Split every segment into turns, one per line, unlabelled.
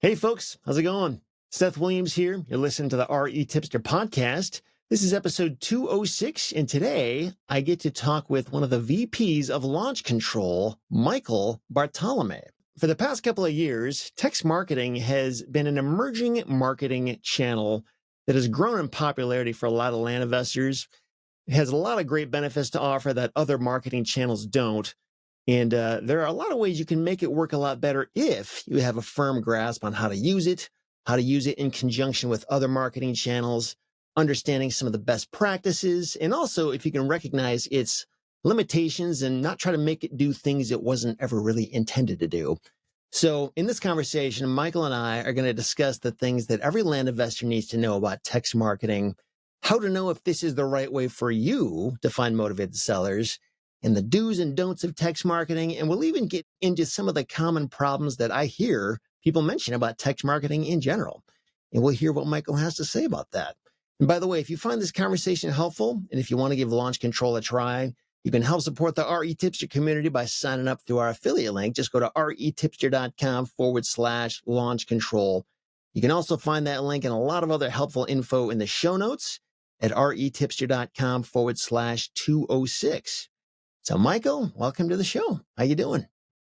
Hey folks, how's it going? Seth Williams here. You're listening to the REtipster podcast. This is episode 206, and today I get to talk with one of the VPs of launch control, Michael Bartolome. For the past couple of years, text marketing has been an emerging marketing channel that has grown in popularity for a lot of land investors. It has a lot of great benefits to offer that other marketing channels don't. And there are a lot of ways you can make it work a lot better if you have a firm grasp on how to use it in conjunction with other marketing channels, understanding some of the best practices, and also if you can recognize its limitations and not try to make it do things it wasn't ever really intended to do. So in this conversation, Michael and I are going to discuss the things that every land investor needs to know about text marketing, how to know if this is the right way for you to find motivated sellers, and the do's and don'ts of text marketing. And we'll even get into some of the common problems that I hear people mention about text marketing in general. And we'll hear what Michael has to say about that. And by the way, if you find this conversation helpful, and if you want to give launch control a try, you can help support the REtipster community by signing up through our affiliate link. Just go to retipster.com/launch control. You can also find that link and a lot of other helpful info in the show notes at retipster.com/206. So, Michael, welcome to the show. How you doing?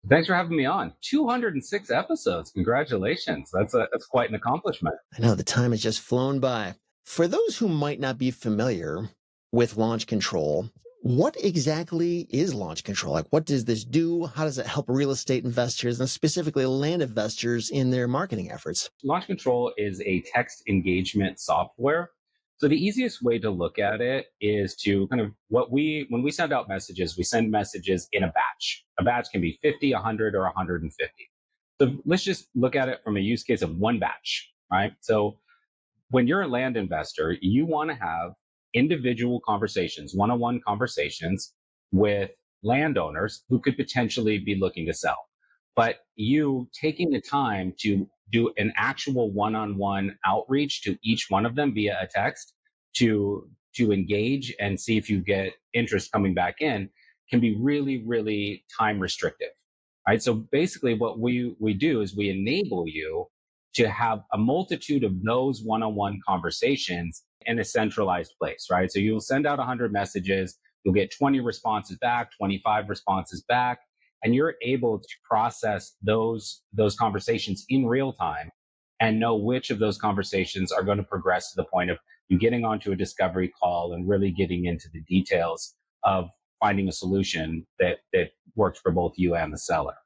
Thanks for having me on. 206 episodes. Congratulations. That's quite an accomplishment.
I know the time has just flown by. For those who might not be familiar with launch control, what exactly is launch control? Like, what does this do? How does it help real estate investors and specifically land investors in their marketing efforts?
Launch control is a text engagement software. So the easiest way to look at it is to kind of when we send out messages, we send messages in a batch. A batch can be 50, 100, or 150. So let's just look at it from a use case of one batch, right? So when you're a land investor, you want to have individual conversations, one-on-one conversations with landowners who could potentially be looking to sell. But you taking the time to do an actual one-on-one outreach to each one of them via a text to engage and see if you get interest coming back in can be really, really time restrictive. Right. So basically what we do is we enable you to have a multitude of those one-on-one conversations in a centralized place, right? So you'll send out 100 messages, you'll get 20 responses back, 25 responses back, and you're able to process those conversations in real time and know which of those conversations are going to progress to the point of you getting onto a discovery call and really getting into the details of finding a solution that works for both you and the seller.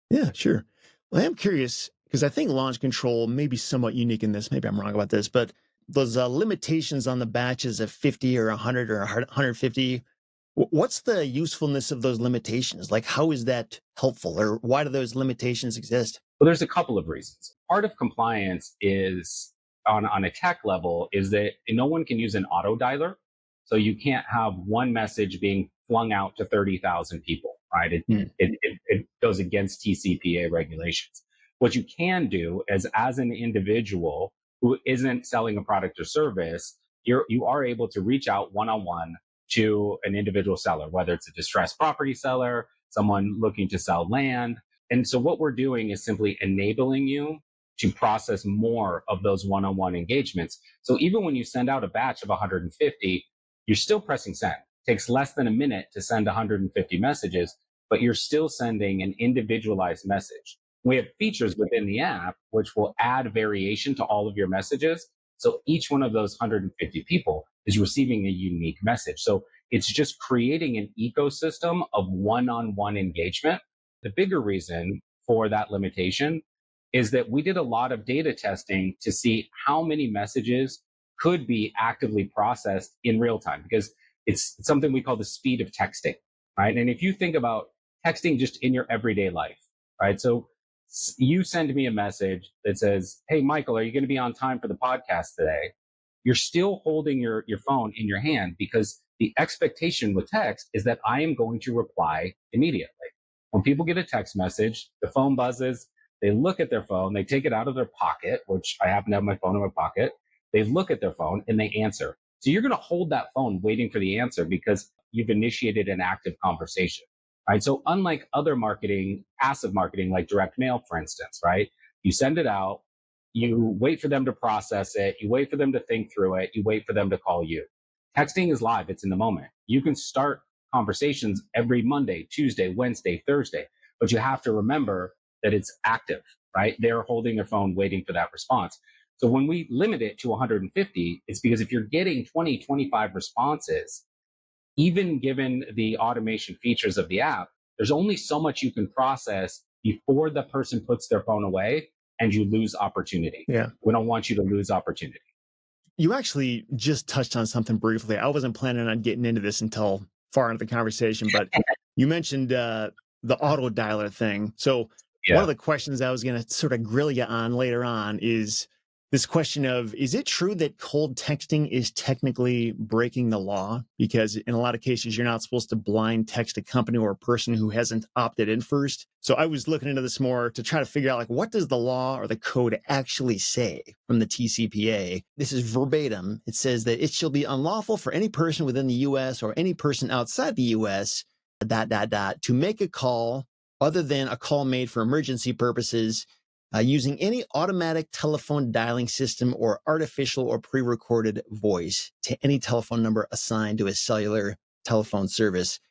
Yeah, sure. Well, I am curious because I think launch control may be somewhat unique in this. Maybe I'm wrong about this, but those limitations on the batches of 50 or 100 or 150, what's the usefulness of those limitations? Like, how is that helpful, or why do those limitations exist?
Well, there's a couple of reasons. Part of compliance is on a tech level is that no one can use an auto dialer. So you can't have one message being flung out to 30,000 people, right? It goes against TCPA regulations. What you can do is, as an individual who isn't selling a product or service, you are able to reach out one-on-one to an individual seller, whether it's a distressed property seller, someone looking to sell land. And so what we're doing is simply enabling you to process more of those one-on-one engagements. So even when you send out a batch of 150, you're still pressing send. It takes less than a minute to send 150 messages, but you're still sending an individualized message. We have features within the app which will add variation to all of your messages. So each one of those 150 people is receiving a unique message. So it's just creating an ecosystem of one-on-one engagement. The bigger reason for that limitation is that we did a lot of data testing to see how many messages could be actively processed in real time, because it's something we call the speed of texting, right? And if you think about texting just in your everyday life, right? So you send me a message that says, "Hey, Michael, are you going to be on time for the podcast today?" You're still holding your phone in your hand, because the expectation with text is that I am going to reply immediately. When people get a text message, the phone buzzes, they look at their phone, they take it out of their pocket, which I happen to have my phone in my pocket. They look at their phone and they answer. So you're going to hold that phone waiting for the answer because you've initiated an active conversation. Right. So unlike other marketing, passive marketing, like direct mail, for instance, right? You send it out, you wait for them to process it, you wait for them to think through it, you wait for them to call you. Texting is live, it's in the moment. You can start conversations every Monday, Tuesday, Wednesday, Thursday, but you have to remember that it's active, right? They're holding their phone waiting for that response. So when we limit it to 150, it's because if you're getting 20, 25 responses, even given the automation features of the app, there's only so much you can process before the person puts their phone away and you lose opportunity.
Yeah.
We don't want you to lose opportunity.
You actually just touched on something briefly. I wasn't planning on getting into this until far into the conversation, but you mentioned the auto dialer thing. So one of the questions I was going to sort of grill you on later on is this question of, is it true that cold texting is technically breaking the law? Because in a lot of cases, you're not supposed to blind text a company or a person who hasn't opted in first. So I was looking into this more to try to figure out, like, what does the law or the code actually say from the TCPA? This is verbatim. It says that it shall be unlawful for any person within the U.S. or any person outside the U.S. To make a call other than a call made for emergency purposes using any automatic telephone dialing system or artificial or pre-recorded voice to any telephone number assigned to a cellular telephone service.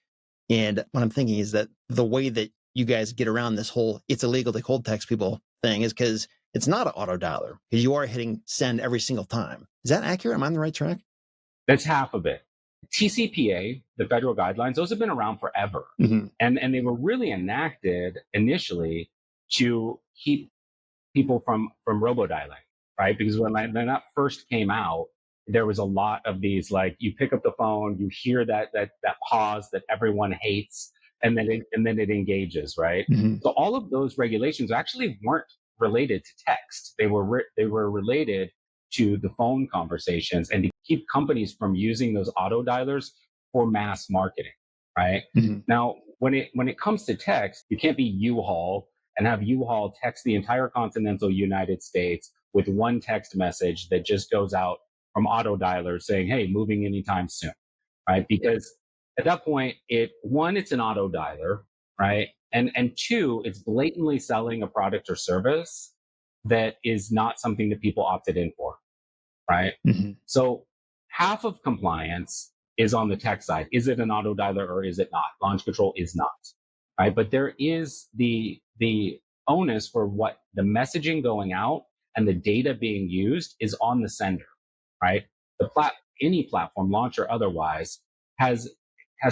And what I'm thinking is that the way that you guys get around this whole it's illegal to cold text people thing is because it's not an auto dialer, because you are hitting send every single time. Is that accurate? Am I on the right track?
That's half of it. TCPA, the federal guidelines, those have been around forever.
Mm-hmm.
And they were really enacted initially to keep people from robodialing, right? Because when that first came out, there was a lot of these, like, you pick up the phone, you hear that pause that everyone hates, and then it engages, right?
Mm-hmm.
So all of those regulations actually weren't related to text. They were related to the phone conversations and to keep companies from using those auto dialers for mass marketing, right?
Mm-hmm.
Now, when it comes to text, you can't be U-Haul and have U-Haul text the entire continental United States with one text message that just goes out from auto dialers saying, hey, moving anytime soon, right? Because at that point, it's an auto dialer, right? And two, it's blatantly selling a product or service that is not something that people opted in for, right?
Mm-hmm.
So half of compliance is on the tech side. Is it an auto dialer or is it not? Launch control is not, right? But there is the onus for what the messaging going out and the data being used is on the sender, right? Any platform, launch or otherwise, has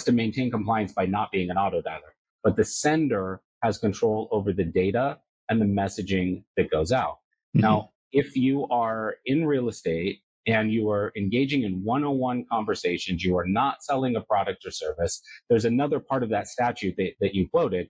to maintain compliance by not being an auto dialer. But the sender has control over the data and the messaging that goes out. Mm-hmm. Now, if you are in real estate and you are engaging in one-on-one conversations, you are not selling a product or service, there's another part of that statute that you quoted.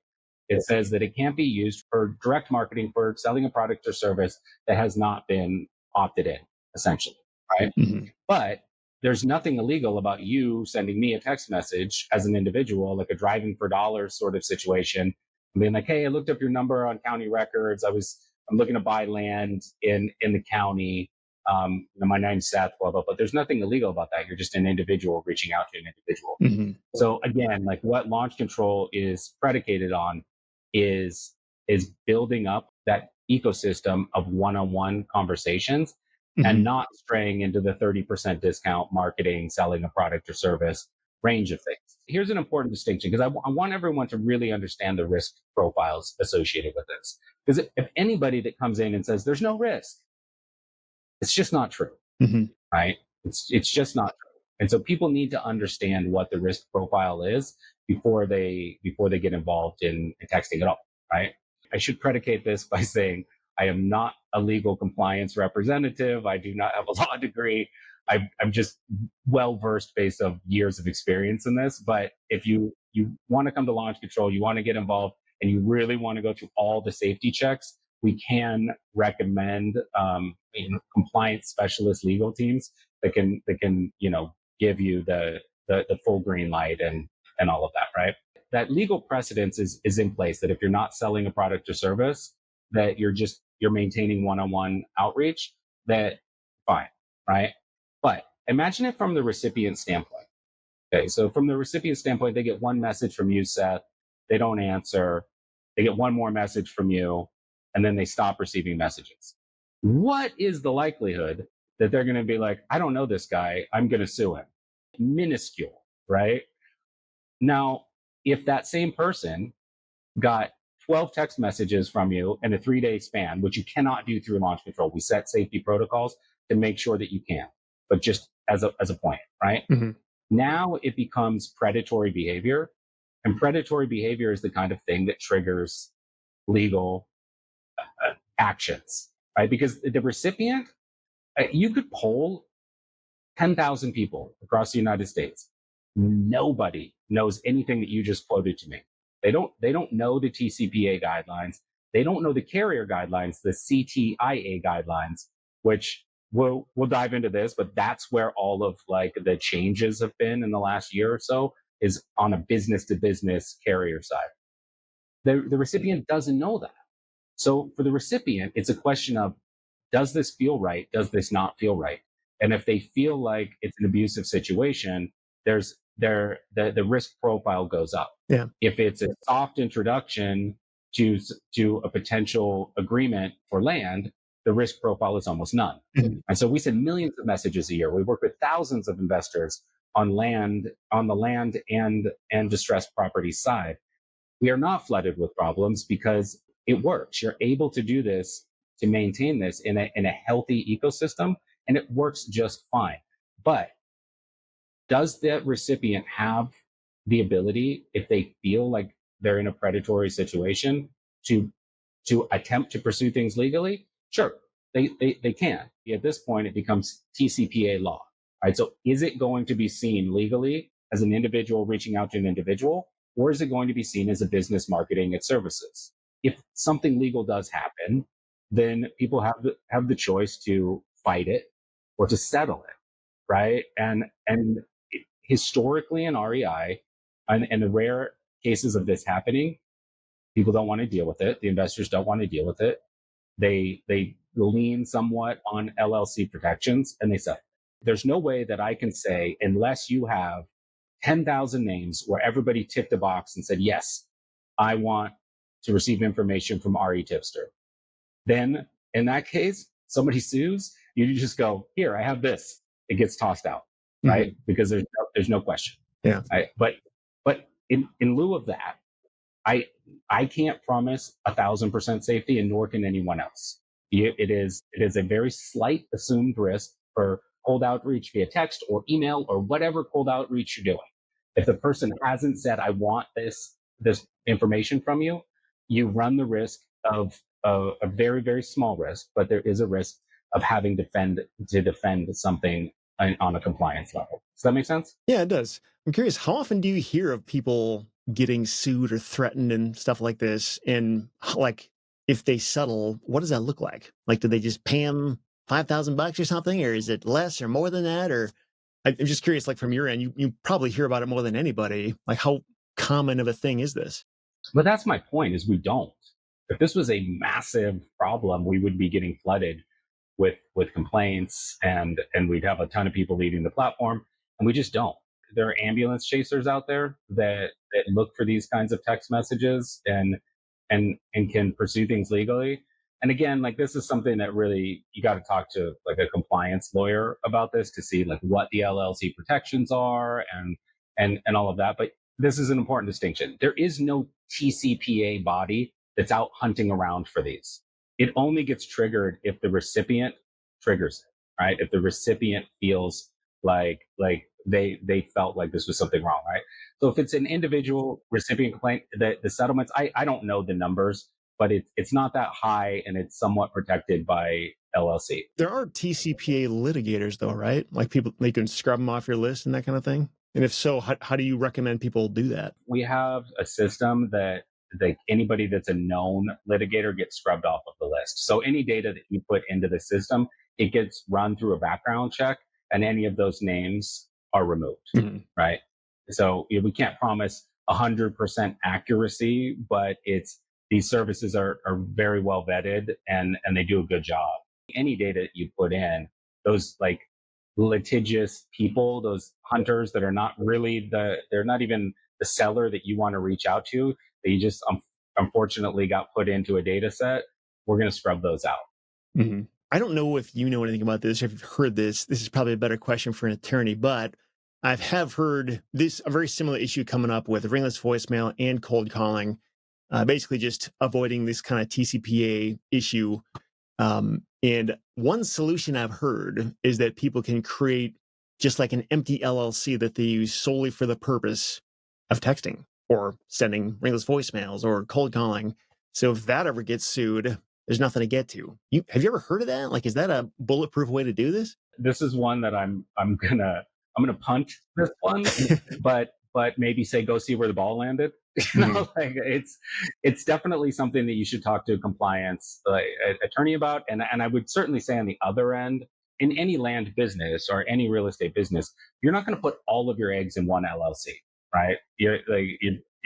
It says that it can't be used for direct marketing for selling a product or service that has not been opted in, essentially, right? Mm-hmm. But there's nothing illegal about you sending me a text message as an individual, like a driving for dollars sort of situation, and being like, hey, I looked up your number on county records. I'm looking to buy land in the county. My name's Seth, blah, blah, blah. There's nothing illegal about that. You're just an individual reaching out to an individual. Mm-hmm. So again, like what launch control is predicated on is building up that ecosystem of one-on-one conversations. Mm-hmm. And not straying into the 30% discount marketing, selling a product or service range of things. Here's an important distinction, because I want everyone to really understand the risk profiles associated with this. Because if anybody that comes in and says there's no risk, it's just not true, mm-hmm. right? It's just not true. And so people need to understand what the risk profile is before they get involved in texting at all, right? I should predicate this by saying I am not a legal compliance representative. I do not have a law degree. I'm just well-versed based on years of experience in this. But if you want to come to launch control, you want to get involved, and you really want to go through all the safety checks, we can recommend compliance specialist legal teams that can give you the full green light and all of that, right? That legal precedence is in place, that if you're not selling a product or service, that you're maintaining one-on-one outreach, that fine, right? But imagine it from the recipient standpoint. Okay, so from the recipient standpoint, they get one message from you, Seth. They don't answer. They get one more message from you. and then they stop receiving messages. What is the likelihood that they're going to be like, I don't know this guy, I'm going to sue him? Minuscule, right? Now, if that same person got 12 text messages from you in a 3-day span, which you cannot do through launch control, we set safety protocols to make sure that you can, but just as a point, right?
Mm-hmm.
Now it becomes predatory behavior, and predatory behavior is the kind of thing that triggers legal actions, right? Because the recipient, you could poll 10,000 people across the United States. Nobody knows anything that you just quoted to me. They don't know the TCPA guidelines. They don't know the carrier guidelines, the CTIA guidelines, which we'll dive into this, but that's where all of like the changes have been in the last year or so, is on a business to business carrier side. The recipient doesn't know that. So for the recipient, it's a question of, does this feel right? Does this not feel right? And if they feel like it's an abusive situation, the risk profile goes up.
Yeah.
If it's a soft introduction to a potential agreement for land, the risk profile is almost none.
Mm-hmm.
And so we send millions of messages a year. We work with thousands of investors on the land and distressed property side. We are not flooded with problems because it works. You're able to do this, to maintain this in a healthy ecosystem, and it works just fine. But does the recipient have the ability, if they feel like they're in a predatory situation, to attempt to pursue things legally? Sure, they can. At this point, it becomes TCPA law. Right? So is it going to be seen legally as an individual reaching out to an individual, or is it going to be seen as a business marketing its services? If something legal does happen, then people have the choice to fight it or to settle it, right? And historically in REI, and the rare cases of this happening, people don't want to deal with it. The investors don't want to deal with it. They lean somewhat on LLC protections, and they say, there's no way that I can say, unless you have 10,000 names where everybody ticked a box and said, yes, I want to receive information from REtipster. Then in that case, somebody sues, you just go, here, I have this. It gets tossed out, right? Mm-hmm. Because there's no question.
Yeah.
Right? But in lieu of that, I can't promise 1,000% safety, and nor can anyone else. It is a very slight assumed risk for cold outreach via text or email or whatever cold outreach you're doing. If the person hasn't said, I want this information from you, you run the risk of a very, very small risk, but there is a risk of having to defend something on a compliance level. Does that make sense?
Yeah, it does. I'm curious, how often do you hear of people getting sued or threatened and stuff like this? And like, if they settle, what does that look like? Like, do they just pay them $5,000 or something, or is it less or more than that? Or I'm just curious, like from your end, you probably hear about it more than anybody. Like, how common of a thing is this?
But that's my point, is we don't. If this was a massive problem, we would be getting flooded with complaints, and we'd have a ton of people leaving the platform, and we just don't. There are ambulance chasers out there that look for these kinds of text messages and can pursue things legally. And again, like, this is something that really, you got to talk to like a compliance lawyer about this to see like what the LLC protections are and all of that. But this is an important distinction. There is no TCPA body that's out hunting around for these. It only gets triggered if the recipient triggers it, right? If the recipient feels like they felt like this was something wrong, right? So if it's an individual recipient complaint, the settlements, I don't know the numbers, but it's not that high, and it's somewhat protected by LLC.
There are TCPA litigators though, right? Like, people, they can scrub them off your list and that kind of thing. And if so, how do you recommend people do that?
We have a system that anybody that's a known litigator gets scrubbed off of the list. So any data that you put into the system, it gets run through a background check, and any of those names are removed, mm-hmm. right? So we can't promise 100% accuracy, but these services are very well vetted, and they do a good job. Any data that you put in, those like litigious people, those hunters that are not really they're not even the seller that you want to reach out to, they just unfortunately got put into a data set, we're going to scrub those out.
Mm-hmm. I don't know if you know anything about this, or if you've heard this. This is probably a better question for an attorney, but I have heard this, a very similar issue coming up with ringless voicemail and cold calling, basically just avoiding this kind of TCPA issue. And one solution I've heard is that people can create just like an empty LLC that they use solely for the purpose of texting or sending ringless voicemails or cold calling. So if that ever gets sued, there's nothing to get to. Have you ever heard of that? Like, is that a bulletproof way to do this?
This is one that I'm gonna punt this one, but maybe say go see where the ball landed. Like it's definitely something that you should talk to a compliance attorney about. And I would certainly say on the other end, in any land business or any real estate business, you're not going to put all of your eggs in one LLC, right? You're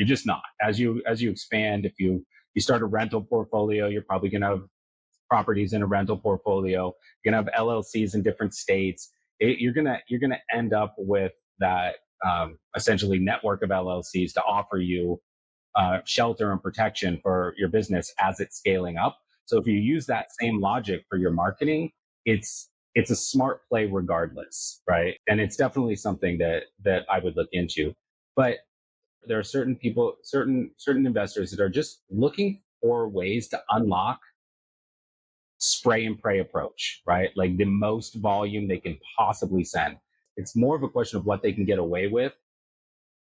just not. As you expand, if you start a rental portfolio, you're probably going to have properties in a rental portfolio. You're going to have LLCs in different states. You're going to end up with that essentially network of LLCs to offer you shelter and protection for your business as it's scaling up. So if you use that same logic for your marketing, it's a smart play regardless, right? And it's definitely something that I would look into. But there are certain people, certain investors that are just looking for ways to unlock spray and pray approach, right? Like the most volume they can possibly send. It's more of a question of what they can get away with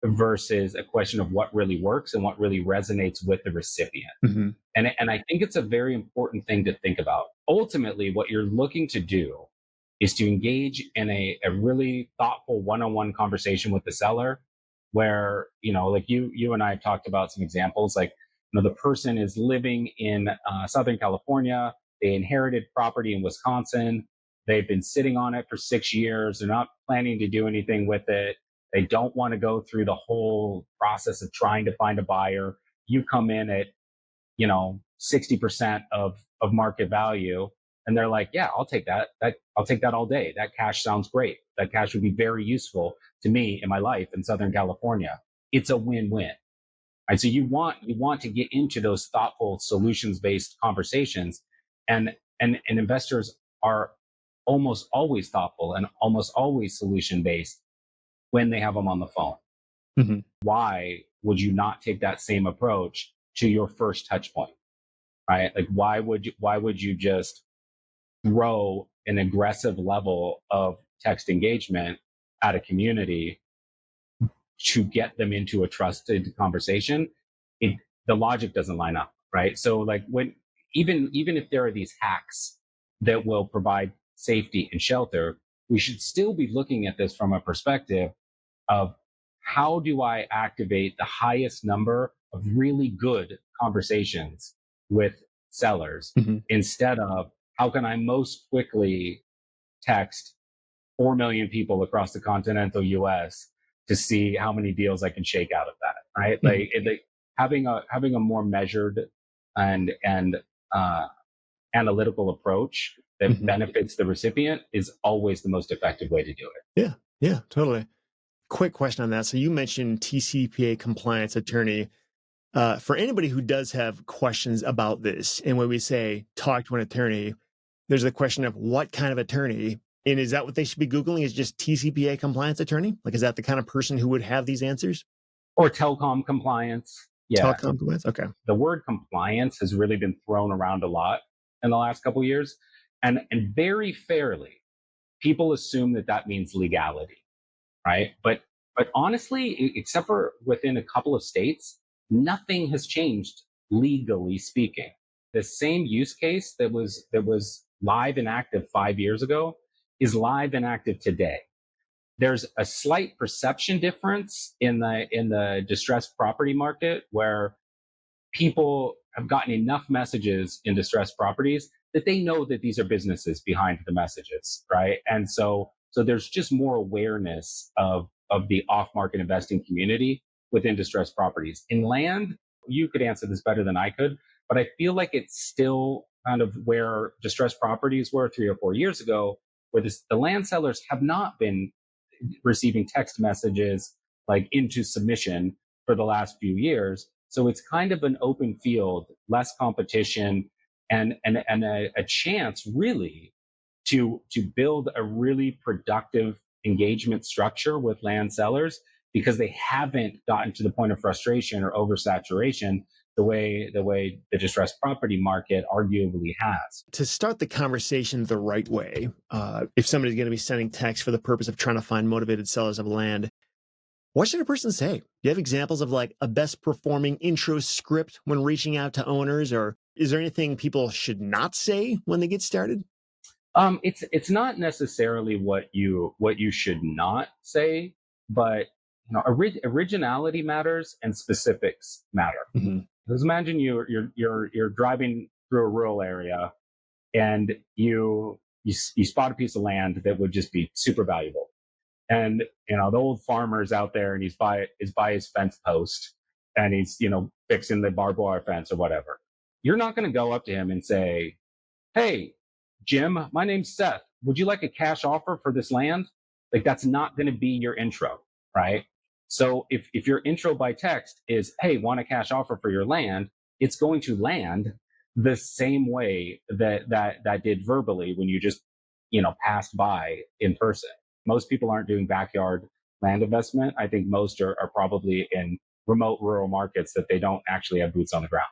versus a question of what really works and what really resonates with the recipient.
Mm-hmm.
And I think it's a very important thing to think about. Ultimately, what you're looking to do is to engage in a really thoughtful one-on-one conversation with the seller where, like you and I have talked about some examples, like, the person is living in Southern California. They inherited property in Wisconsin. They've been sitting on it for 6 years. They're not planning to do anything with it. They don't want to go through the whole process of trying to find a buyer. You come in at, 60% of market value. And they're like, yeah, I'll take that. I'll take that all day. That cash sounds great. That cash would be very useful to me in my life in Southern California. It's a win-win. Right? So you want to get into those thoughtful solutions-based conversations, and investors are almost always thoughtful and almost always solution-based when they have them on the phone.
Mm-hmm.
Why would you not take that same approach to your first touch point? Right? Like why would you just throw an aggressive level of text engagement at a community to get them into a trusted conversation? The logic doesn't line up, right? So like when even if there are these hacks that will provide safety and shelter, we should still be looking at this from a perspective of how do I activate the highest number of really good conversations with sellers,
Mm-hmm.
instead of how can I most quickly text 4 million people across the continental US to see how many deals I can shake out of that, right?
Mm-hmm.
Like having a more measured and analytical approach that
Mm-hmm.
benefits the recipient is always the most effective way to do it.
Yeah, totally. Quick question on that. So you mentioned TCPA compliance attorney. For anybody who does have questions about this, and when we say talk to an attorney, there's the question of what kind of attorney, and is that what they should be Googling, is just TCPA compliance attorney? Like, is that the kind of person who would have these answers?
Or telecom compliance. Yeah.
Telecom compliance? Okay.
The word compliance has really been thrown around a lot in the last couple of years. And very fairly, people assume that means legality, right? But honestly, except for within a couple of states, nothing has changed legally speaking. The same use case that was live and active 5 years ago is live and active today. There's a slight perception difference in the distressed property market where people have gotten enough messages in distressed properties that they know that these are businesses behind the messages, right? And so there's just more awareness of the off-market investing community within distressed properties. In land, you could answer this better than I could, but I feel like it's still kind of where distressed properties were 3 or 4 years ago, where the land sellers have not been receiving text messages like into submission for the last few years. So it's kind of an open field, less competition, a chance really to build a really productive engagement structure with land sellers, because they haven't gotten to the point of frustration or oversaturation the way the distressed property market arguably has.
To start the conversation the right way, if somebody's going to be sending text for the purpose of trying to find motivated sellers of land, what should a person say? Do you have examples of like a best performing intro script when reaching out to owners, or is there anything people should not say when they get started?
It's not necessarily what you should not say, but originality matters and specifics matter.
Mm-hmm.
Because imagine you're driving through a rural area and you spot a piece of land that would just be super valuable, and the old farmer's out there and he's by his fence post and he's fixing the barbed wire fence or whatever. You're not going to go up to him and say, "Hey, Jim, my name's Seth. Would you like a cash offer for this land?" Like, that's not going to be your intro, right? So if your intro by text is, "Hey, want a cash offer for your land," it's going to land the same way that did verbally when you just passed by in person. Most people aren't doing backyard land investment. I think most are probably in remote rural markets that they don't actually have boots on the ground.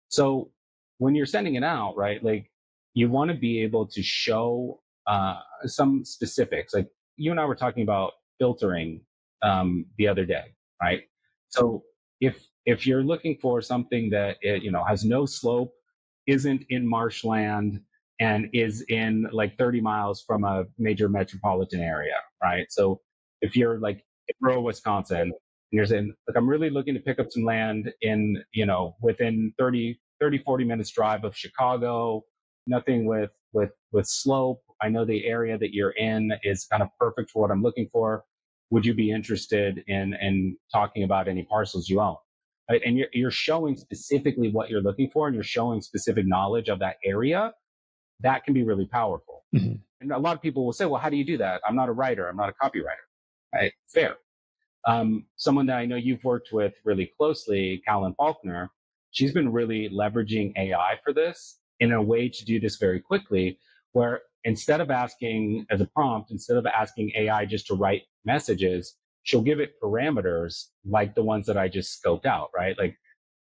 So when you're sending it out, right, like, you want to be able to show some specifics. Like, you and I were talking about filtering the other day, right? So if you're looking for something that has no slope, isn't in marshland, and is in like 30 miles from a major metropolitan area, right? So if you're like in rural Wisconsin and you're saying, "Look, I'm really looking to pick up some land in within 40 minutes drive of Chicago, nothing with slope. I know the area that you're in is kind of perfect for what I'm looking for. Would you be interested in talking about any parcels you own?" Right? And you're showing specifically what you're looking for, and you're showing specific knowledge of that area. That can be really powerful.
Mm-hmm.
And a lot of people will say, "Well, how do you do that? I'm not a writer. I'm not a copywriter." Right? Fair. Someone that I know you've worked with really closely, Callan Faulkner, she's been really leveraging AI for this in a way to do this very quickly, where instead of asking as a prompt, instead of asking AI just to write messages, she'll give it parameters like the ones that I just scoped out, right? Like,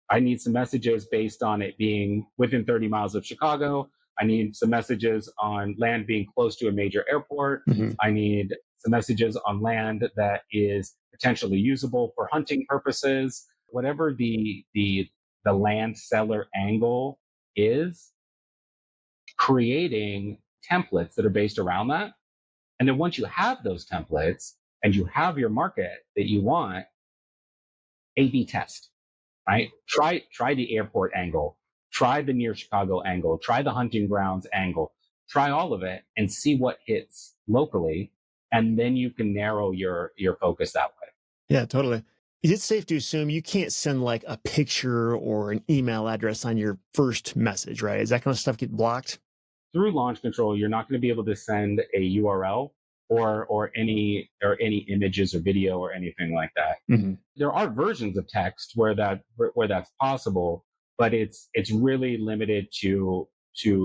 I need some messages based on it being within 30 miles of Chicago. I need some messages on land being close to a major airport.
Mm-hmm.
I need some messages on land that is potentially usable for hunting purposes. Whatever the land seller angle is, creating templates that are based around that. And then once you have those templates and you have your market that you want, A/B test, right? Try the airport angle, try the near Chicago angle, try the hunting grounds angle, try all of it and see what hits locally. And then you can narrow your focus that way.
Yeah, totally. Is it safe to assume you can't send like a picture or an email address on your first message, right? Is that kind of stuff get blocked?
Through launch control, you're not going to be able to send a URL or any images or video or anything like that.
Mm-hmm.
There are versions of text where that's possible, but it's really limited to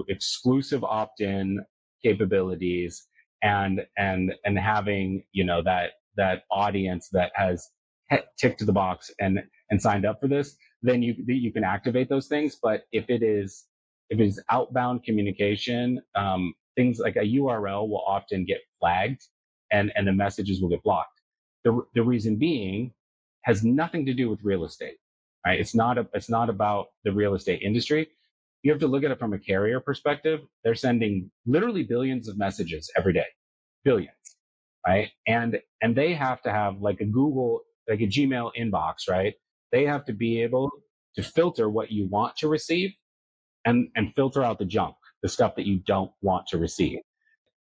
exclusive opt-in capabilities and having that audience that has ticked the box and signed up for this. Then you can activate those things. But if it is outbound communication, things like a URL will often get flagged and the messages will get blocked. The reason being has nothing to do with real estate, right? It's not about the real estate industry. You have to look at it from a carrier perspective. They're sending literally billions of messages every day, billions, right? And they have to have like a Gmail inbox, right? They have to be able to filter what you want to receive and filter out the junk, the stuff that you don't want to receive.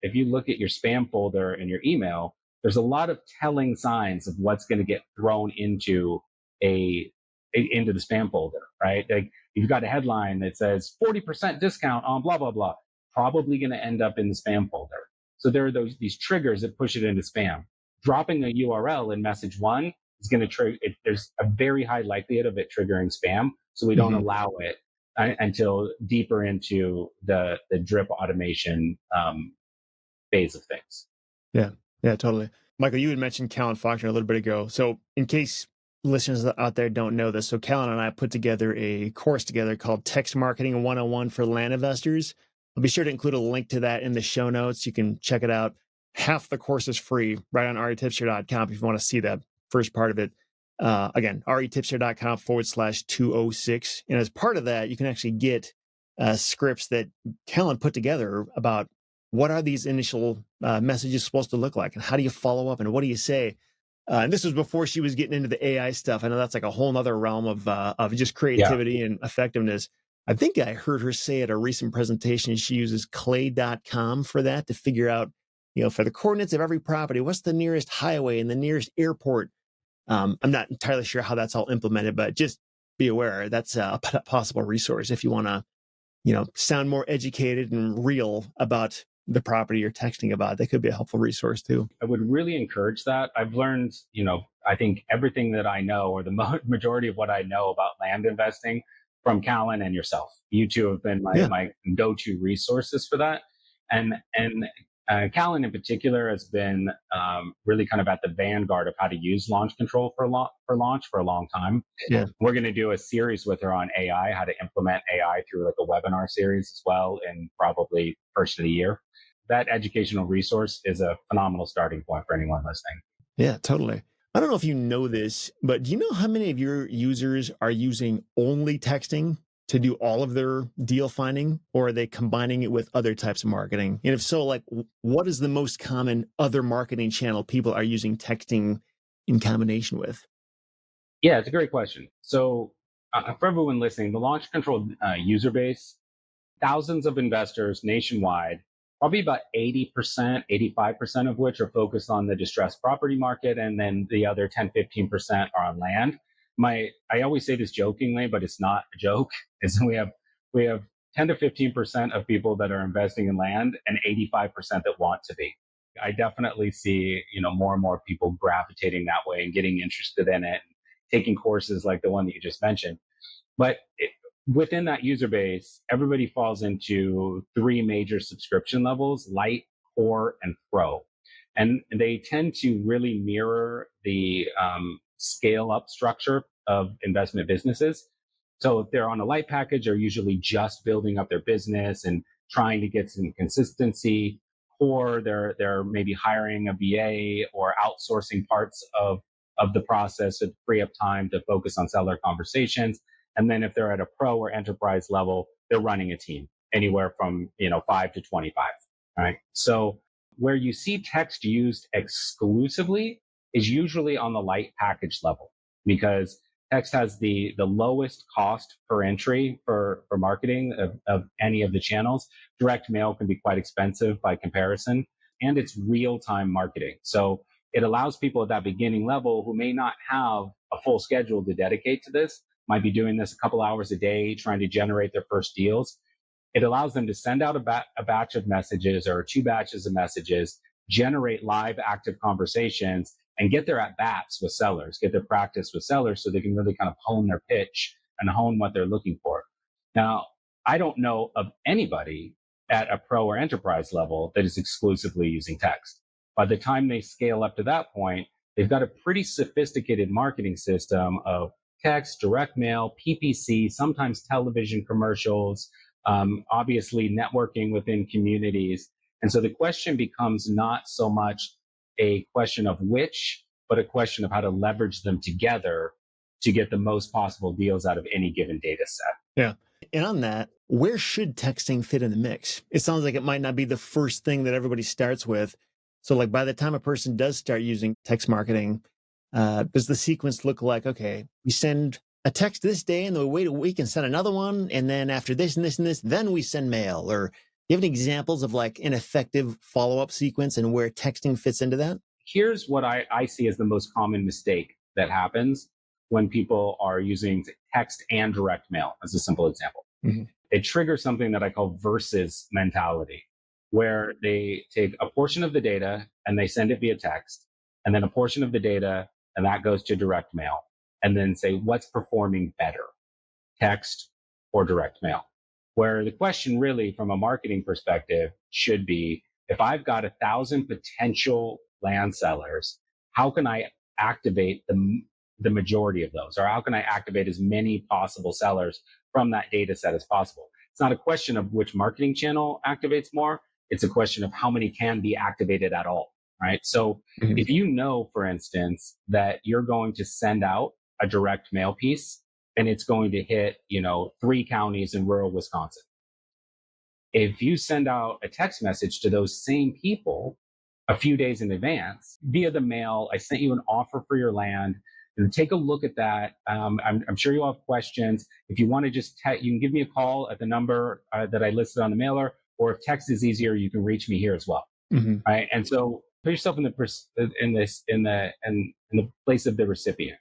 If you look at your spam folder in your email, there's a lot of telling signs of what's going to get thrown into the spam folder, right? Like, you've got a headline that says 40% discount on blah, blah, blah, probably going to end up in the spam folder. So there are these triggers that push it into spam. Dropping a URL in message one is going to trigger it. There's a very high likelihood of it triggering spam. So we don't allow it until deeper into the drip automation phase of things.
Yeah, yeah, totally. Michael, you had mentioned Callan Faulkner a little bit ago. So in case listeners out there don't know this, so Callan and I put together a course together called Text Marketing 101 for Land Investors. I'll be sure to include a link to that in the show notes. You can check it out. Half the course is free right on REtipster.com if you want to see that first part of it. Again, REtipster.com/206. And as part of that, you can actually get scripts that Callan put together about what are these initial messages supposed to look like, and how do you follow up, and what do you say? And this was before she was getting into the AI stuff. I know that's like a whole nother realm of just
Yeah.
creativity and effectiveness. I think I heard her say at a recent presentation she uses clay.com for that to figure out, for the coordinates of every property, what's the nearest highway and the nearest airport. I'm not entirely sure how that's all implemented, but just be aware that's a possible resource if you want to, sound more educated and real about the property you're texting about. That could be a helpful resource too.
I would really encourage that. I've learned, I think everything that I know, or the majority of what I know about land investing, from Callan and yourself. You two have been my go-to resources for that. And Callan in particular has been really kind of at the vanguard of how to use launch control for launch for a long time.
Yeah.
We're going to do a series with her on AI, how to implement AI through like a webinar series as well, in probably first of the year. That educational resource is a phenomenal starting point for anyone listening.
Yeah, totally. I don't know if you know this, but do you know how many of your users are using only texting to do all of their deal finding, or are they combining it with other types of marketing? And if so, like, what is the most common other marketing channel people are using texting in combination with?
Yeah, it's a great question. So for everyone listening, the launch control user base, thousands of investors nationwide, probably about 80%, 85% of which are focused on the distressed property market. And then the other 10, 15% are on land. I always say this jokingly, but it's not a joke, is we have 10 to 15% of people that are investing in land and 85% that want to be. I definitely see, more and more people gravitating that way and getting interested in it, taking courses like the one that you just mentioned. But within that user base, everybody falls into three major subscription levels: Light, Core, and Pro. And they tend to really mirror the scale up structure of investment businesses. So if they're on a Light package, they're usually just building up their business and trying to get some consistency. Core, they're maybe hiring a VA or outsourcing parts of the process to free up time to focus on seller conversations. And then if they're at a pro or enterprise level, they're running a team anywhere from 5 to 25. Right. So where you see text used exclusively is usually on the Light package level, because text has the lowest cost per entry for marketing of any of the channels. Direct mail can be quite expensive by comparison, and it's real-time marketing. So it allows people at that beginning level who may not have a full schedule to dedicate to this, might be doing this a couple hours a day, trying to generate their first deals. It allows them to send out a batch of messages or 2 batches of messages, generate live active conversations, and get their at-bats with sellers, get their practice with sellers so they can really kind of hone their pitch and hone what they're looking for. Now, I don't know of anybody at a pro or enterprise level that is exclusively using text. By the time they scale up to that point, they've got a pretty sophisticated marketing system of text, direct mail, PPC, sometimes television commercials, obviously networking within communities. And so the question becomes not so much a question of which, but a question of how to leverage them together to get the most possible deals out of any given data set.
Yeah. And on that, where should texting fit in the mix? It sounds like it might not be the first thing that everybody starts with. So like by the time a person does start using text marketing, does the sequence look like, okay, we send a text this day and then we wait a week and send another one. And then after this and this and this, then we send mail? Or do you have any examples of like an effective follow-up sequence and where texting fits into that?
Here's what I see as the most common mistake that happens when people are using text and direct mail, as a simple example.
Mm-hmm.
It triggers something that I call versus mentality, where they take a portion of the data and they send it via text, and then a portion of the data, and that goes to direct mail, and then say, what's performing better, text or direct mail. Where the question really from a marketing perspective should be, if I've got 1,000 potential land sellers, how can I activate the majority of those? Or how can I activate as many possible sellers from that data set as possible? It's not a question of which marketing channel activates more. It's a question of how many can be activated at all, right? So if you know, for instance, that you're going to send out a direct mail piece and it's going to hit, 3 counties in rural Wisconsin. If you send out a text message to those same people a few days in advance via the mail, I sent you an offer for your land, and take a look at that. I'm sure you'll have questions. If you want to just you can give me a call at the number that I listed on the mailer, or if text is easier, you can reach me here as well. Right. And so put yourself in the place of the recipient.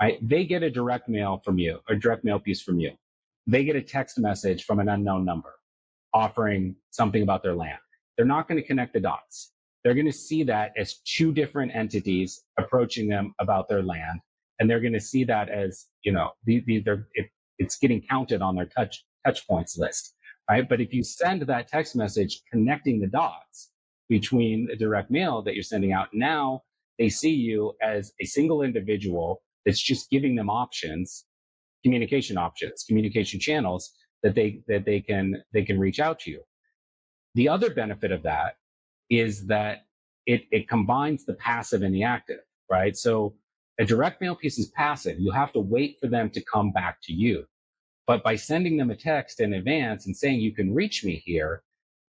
Right? They get a direct mail from you, a direct mail piece from you. They get a text message from an unknown number offering something about their land. They're not going to connect the dots. They're going to see that as 2 different entities approaching them about their land. And they're going to see that as, it's getting counted on their touch points list. Right. But if you send that text message connecting the dots between the direct mail that you're sending out, now they see you as a single individual that's just giving them communication channels that they can reach out to you. The other benefit of that is that it combines the passive and the active, right? So a direct mail piece is passive. You have to wait for them to come back to you. But by sending them a text in advance and saying you can reach me here,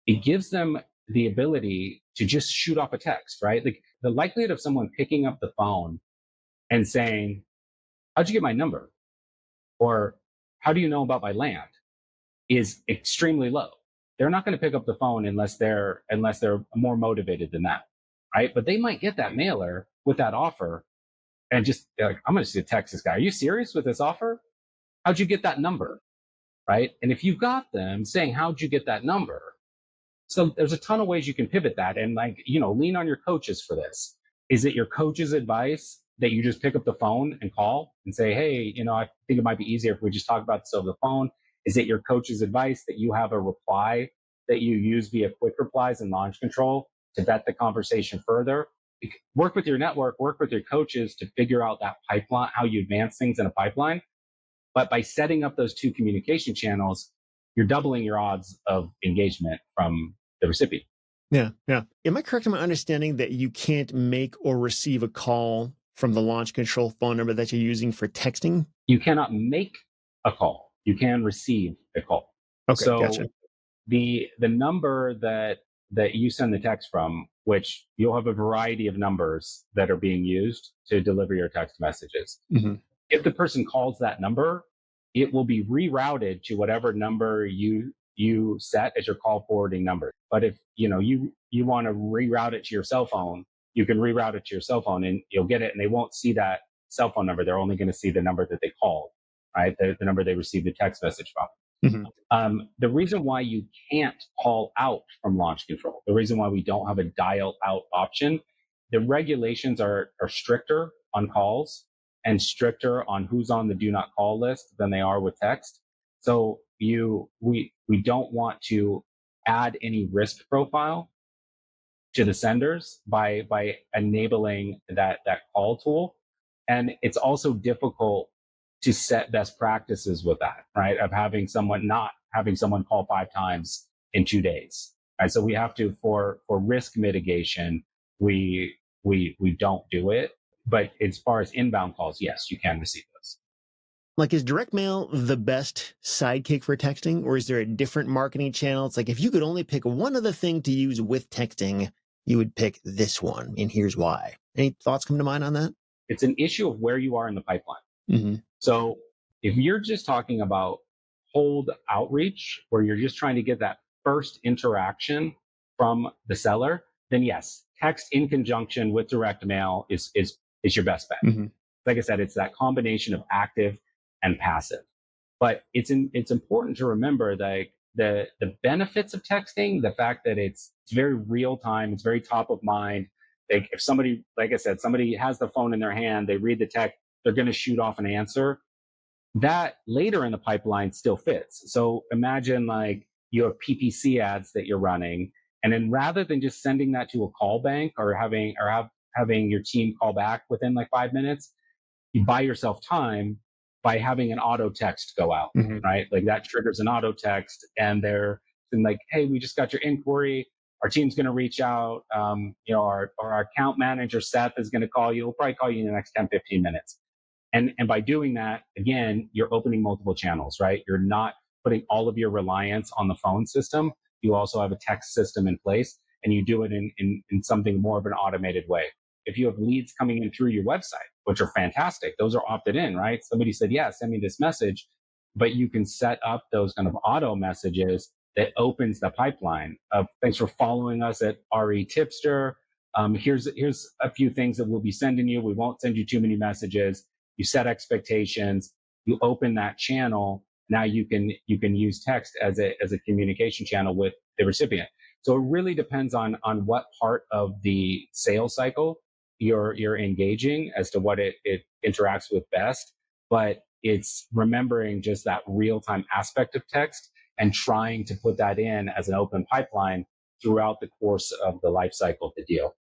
it gives them the ability to just shoot off a text, right? Like the likelihood of someone picking up the phone and saying, "How'd you get my number?" or "How do you know about my land?" is extremely low. They're not going to pick up the phone unless they're more motivated than that, right? But they might get that mailer with that offer and just like, "I'm going to text this guy. Are you serious with this offer? How'd you get that number?" Right? And if you've got them saying, "How'd you get that number?" So there's a ton of ways you can pivot that and lean on your coaches for this. Is it your coach's advice that you just pick up the phone and call and say, "Hey, I think it might be easier if we just talk about this over the phone"? Is it your coach's advice that you have a reply that you use via quick replies and launch control to vet the conversation further? Work with your network, work with your coaches to figure out that pipeline, how you advance things in a pipeline. But by setting up those 2 communication channels, you're doubling your odds of engagement from the recipient.
Yeah. Am I correct in my understanding that you can't make or receive a call from the launch control phone number that you're using for texting?
You cannot make a call. You can receive a call.
Okay,
so
gotcha.
The number that you send the text from, which you'll have a variety of numbers that are being used to deliver your text messages. If the person calls that number, it will be rerouted to whatever number you set as your call forwarding number. But if you want to reroute it to your cell phone, you can reroute it to your cell phone and you'll get it, and they won't see that cell phone number. They're only going to see the number that they called, right? The number they received the text message from. The reason why you can't call out from launch control, the reason why we don't have a dial out option, the regulations are stricter on calls and stricter on who's on the do not call list than they are with text. So we don't want to add any risk profile to the senders by enabling that call tool. And it's also difficult to set best practices with that, right? Of not having someone call 5 times in 2 days. Right. So we have to, for risk mitigation, we don't do it. But as far as inbound calls, yes, you can receive those.
Like, is direct mail the best sidekick for texting, or is there a different marketing channel? It's like, if you could only pick one other thing to use with texting, you would pick this one, and here's why. Any thoughts come to mind on that?
It's an issue of where you are in the pipeline. So if you're just talking about cold outreach, where you're just trying to get that first interaction from the seller, then yes, text in conjunction with direct mail is your best bet. Like I said, it's that combination of active and passive. But it's important to remember that the benefits of texting, the fact that it's very real time, it's very top of mind. Like if somebody, like I said, somebody has the phone in their hand, they read the text, they're going to shoot off an answer. That later in the pipeline still fits. So imagine like you have PPC ads that you're running, and then rather than just sending that to a call bank or having your team call back within like 5 minutes, you buy yourself time by having an auto text go out, right? Like that triggers an auto text, and they're like, "Hey, we just got your inquiry. Our team's going to reach out. Our account manager Seth is going to call you. We'll probably call you in the next 10, 15 minutes." And by doing that, again, you're opening multiple channels, right? You're not putting all of your reliance on the phone system. You also have a text system in place, and you do it in something more of an automated way. If you have leads coming in through your website, which are fantastic, those are opted in, right? Somebody said, yeah, send me this message, but you can set up those kind of auto messages that opens the pipeline of thanks for following us at REtipster. Here's a few things that we'll be sending you. We won't send you too many messages. You set expectations, you open that channel. Now you can use text as a communication channel with the recipient. So it really depends on what part of the sales cycle you're engaging as to what it interacts with best. But it's remembering just that real-time aspect of text and trying to put that in as an open pipeline throughout the course of the life cycle of the deal.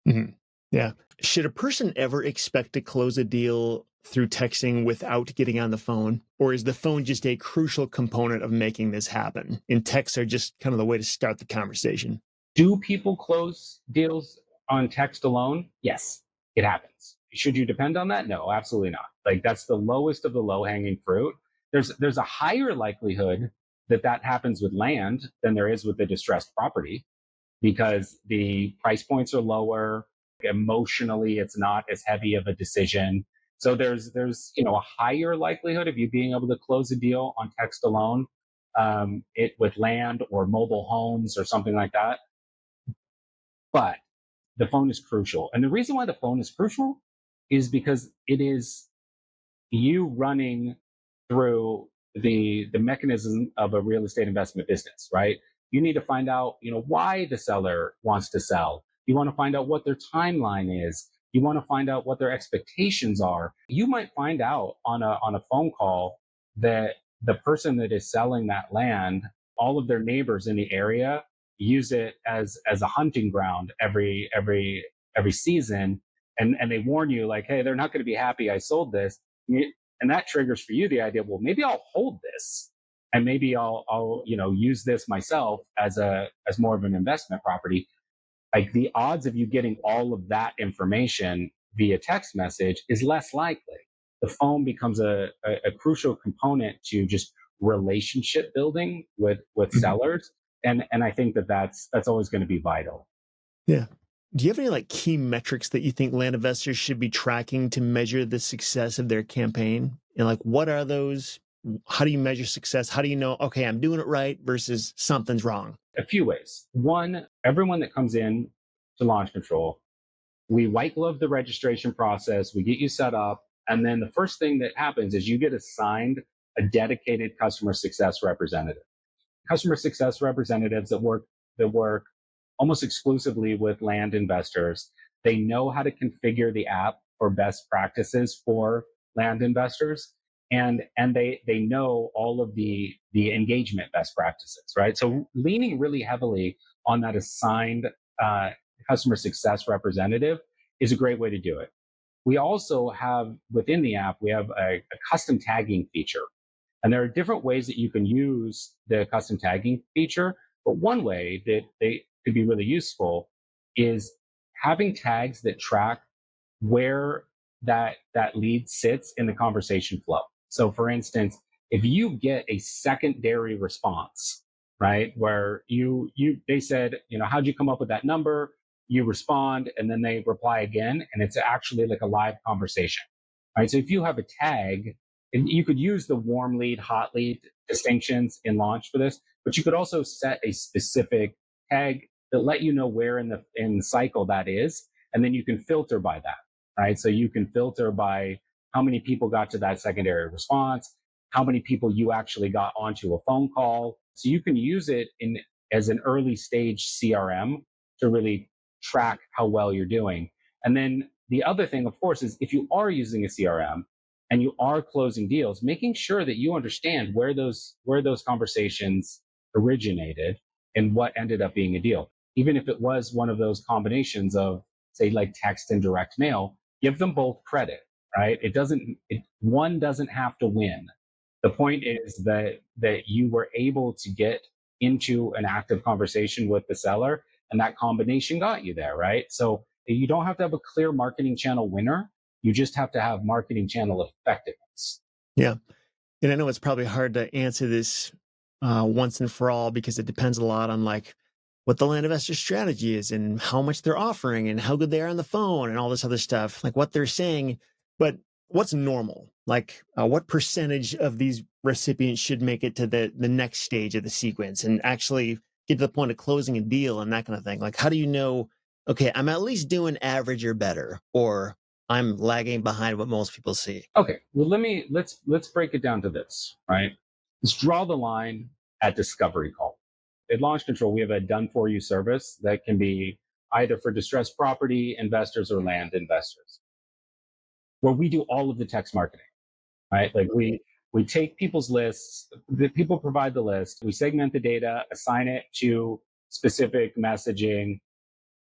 Mm-hmm. Yeah. Should a person ever expect to close a deal through texting without getting on the phone? Or is the phone just a crucial component of making this happen? And texts are just kind of the way to start the conversation.
Do people close deals on text alone? Yes, it happens. Should you depend on that? No, absolutely not. Like that's the lowest of the low hanging fruit. There's a higher likelihood that happens with land than there is with the distressed property because the price points are lower. Emotionally, it's not as heavy of a decision. So there's a higher likelihood of you being able to close a deal on text alone, it with land or mobile homes or something like that. But the phone is crucial. And the reason why the phone is crucial is because it is you running through the mechanism of a real estate investment business, right? You need to find out, why the seller wants to sell. You want to find out what their timeline is. You want to find out what their expectations are. You might find out on a phone call that the person that is selling that land, all of their neighbors in the area use it as a hunting ground every season, and they warn you like, hey, they're not going to be happy I sold this. And that triggers for you the idea, well, maybe I'll hold this and maybe I'll use this myself as more of an investment property. Like the odds of you getting all of that information via text message is less likely. The phone becomes a crucial component to just relationship building with sellers. And I think that's always going to be vital.
Yeah. Do you have any like key metrics that you think land investors should be tracking to measure the success of their campaign? And like, what are those? How do you measure success? How do you know, okay, I'm doing it right versus something's wrong?
A few ways. One, everyone that comes in to Launch Control, we white glove the registration process, we get you set up, and then the first thing that happens is you get assigned a dedicated customer success representative. Customer success representatives that work almost exclusively with land investors. They know how to configure the app for best practices for land investors, and they know all of the engagement best practices, right? So leaning really heavily on that assigned customer success representative is a great way to do it. We also have within the app, we have a custom tagging feature. And there are different ways that you can use the custom tagging feature. But one way that they could be really useful is having tags that track where that lead sits in the conversation flow. So for instance, if you get a secondary response, right, where they said, how'd you come up with that number? You respond and then they reply again, and it's actually like a live conversation, right? So if you have a tag, and you could use the warm lead, hot lead distinctions in Launch for this, but you could also set a specific tag that let you know where in the cycle that is, and then you can filter by that, right? So you can filter by how many people got to that secondary response, how many people you actually got onto a phone call. So you can use it as an early stage CRM to really track how well you're doing. And then the other thing, of course, is if you are using a CRM, and you are closing deals, making sure that you understand where those conversations originated and what ended up being a deal. Even if it was one of those combinations of, say, like text and direct mail, give them both credit, right? One doesn't have to win. The point is that you were able to get into an active conversation with the seller, and that combination got you there, right? So you don't have to have a clear marketing channel winner. You just have to have marketing channel effectiveness.
Yeah. And I know it's probably hard to answer this once and for all because it depends a lot on like what the land investor strategy is and how much they're offering and how good they are on the phone and all this other stuff, like what they're saying. But what's normal? Like what percentage of these recipients should make it to the next stage of the sequence and actually get to the point of closing a deal and that kind of thing? Like, how do you know, okay, I'm at least doing average or better, or I'm lagging behind what most people see?
Okay, well let's break it down to this, right? Let's draw the line at discovery call. At Launch Control, we have a done for you service that can be either for distressed property investors or land investors, where we do all of the text marketing, right? Like we take people's lists, the people provide the list, we segment the data, assign it to specific messaging,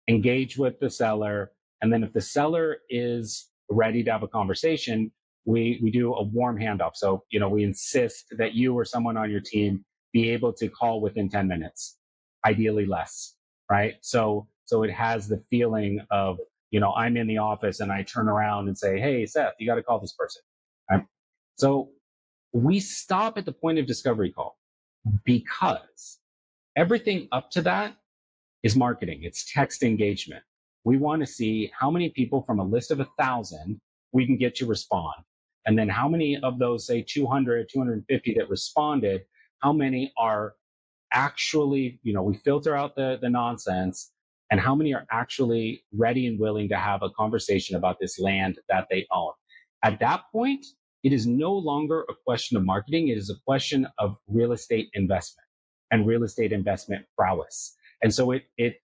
engage with the seller, and then if the seller is ready to have a conversation, we do a warm handoff. So, we insist that you or someone on your team be able to call within 10 minutes, ideally less, right? So it has the feeling of, I'm in the office and I turn around and say, hey, Seth, you got to call this person. Right? So we stop at the point of discovery call because everything up to that is marketing. It's text engagement. We want to see how many people from a list of 1,000 we can get to respond. And then how many of those, say 200, 250 that responded, how many are actually, we filter out the nonsense, and how many are actually ready and willing to have a conversation about this land that they own. At that point, it is no longer a question of marketing. It is a question of real estate investment and real estate investment prowess. And so it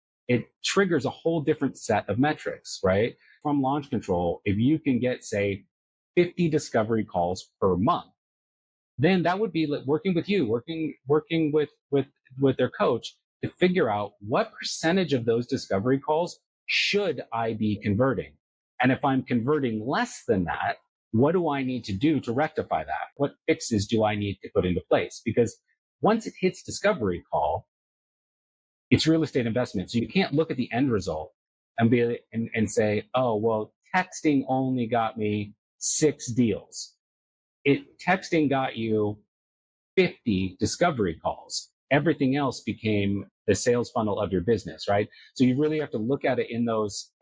triggers a whole different set of metrics, right? From Launch Control, if you can get, say, 50 discovery calls per month, then that would be like working with you, working with their coach to figure out what percentage of those discovery calls should I be converting? And if I'm converting less than that, what do I need to do to rectify that? What fixes do I need to put into place? Because once it hits discovery call, it's real estate investment. So you can't look at the end result and say, oh, well, texting only got me 6 deals. Texting got you 50 discovery calls. Everything else became the sales funnel of your business, right? So you really have to look at it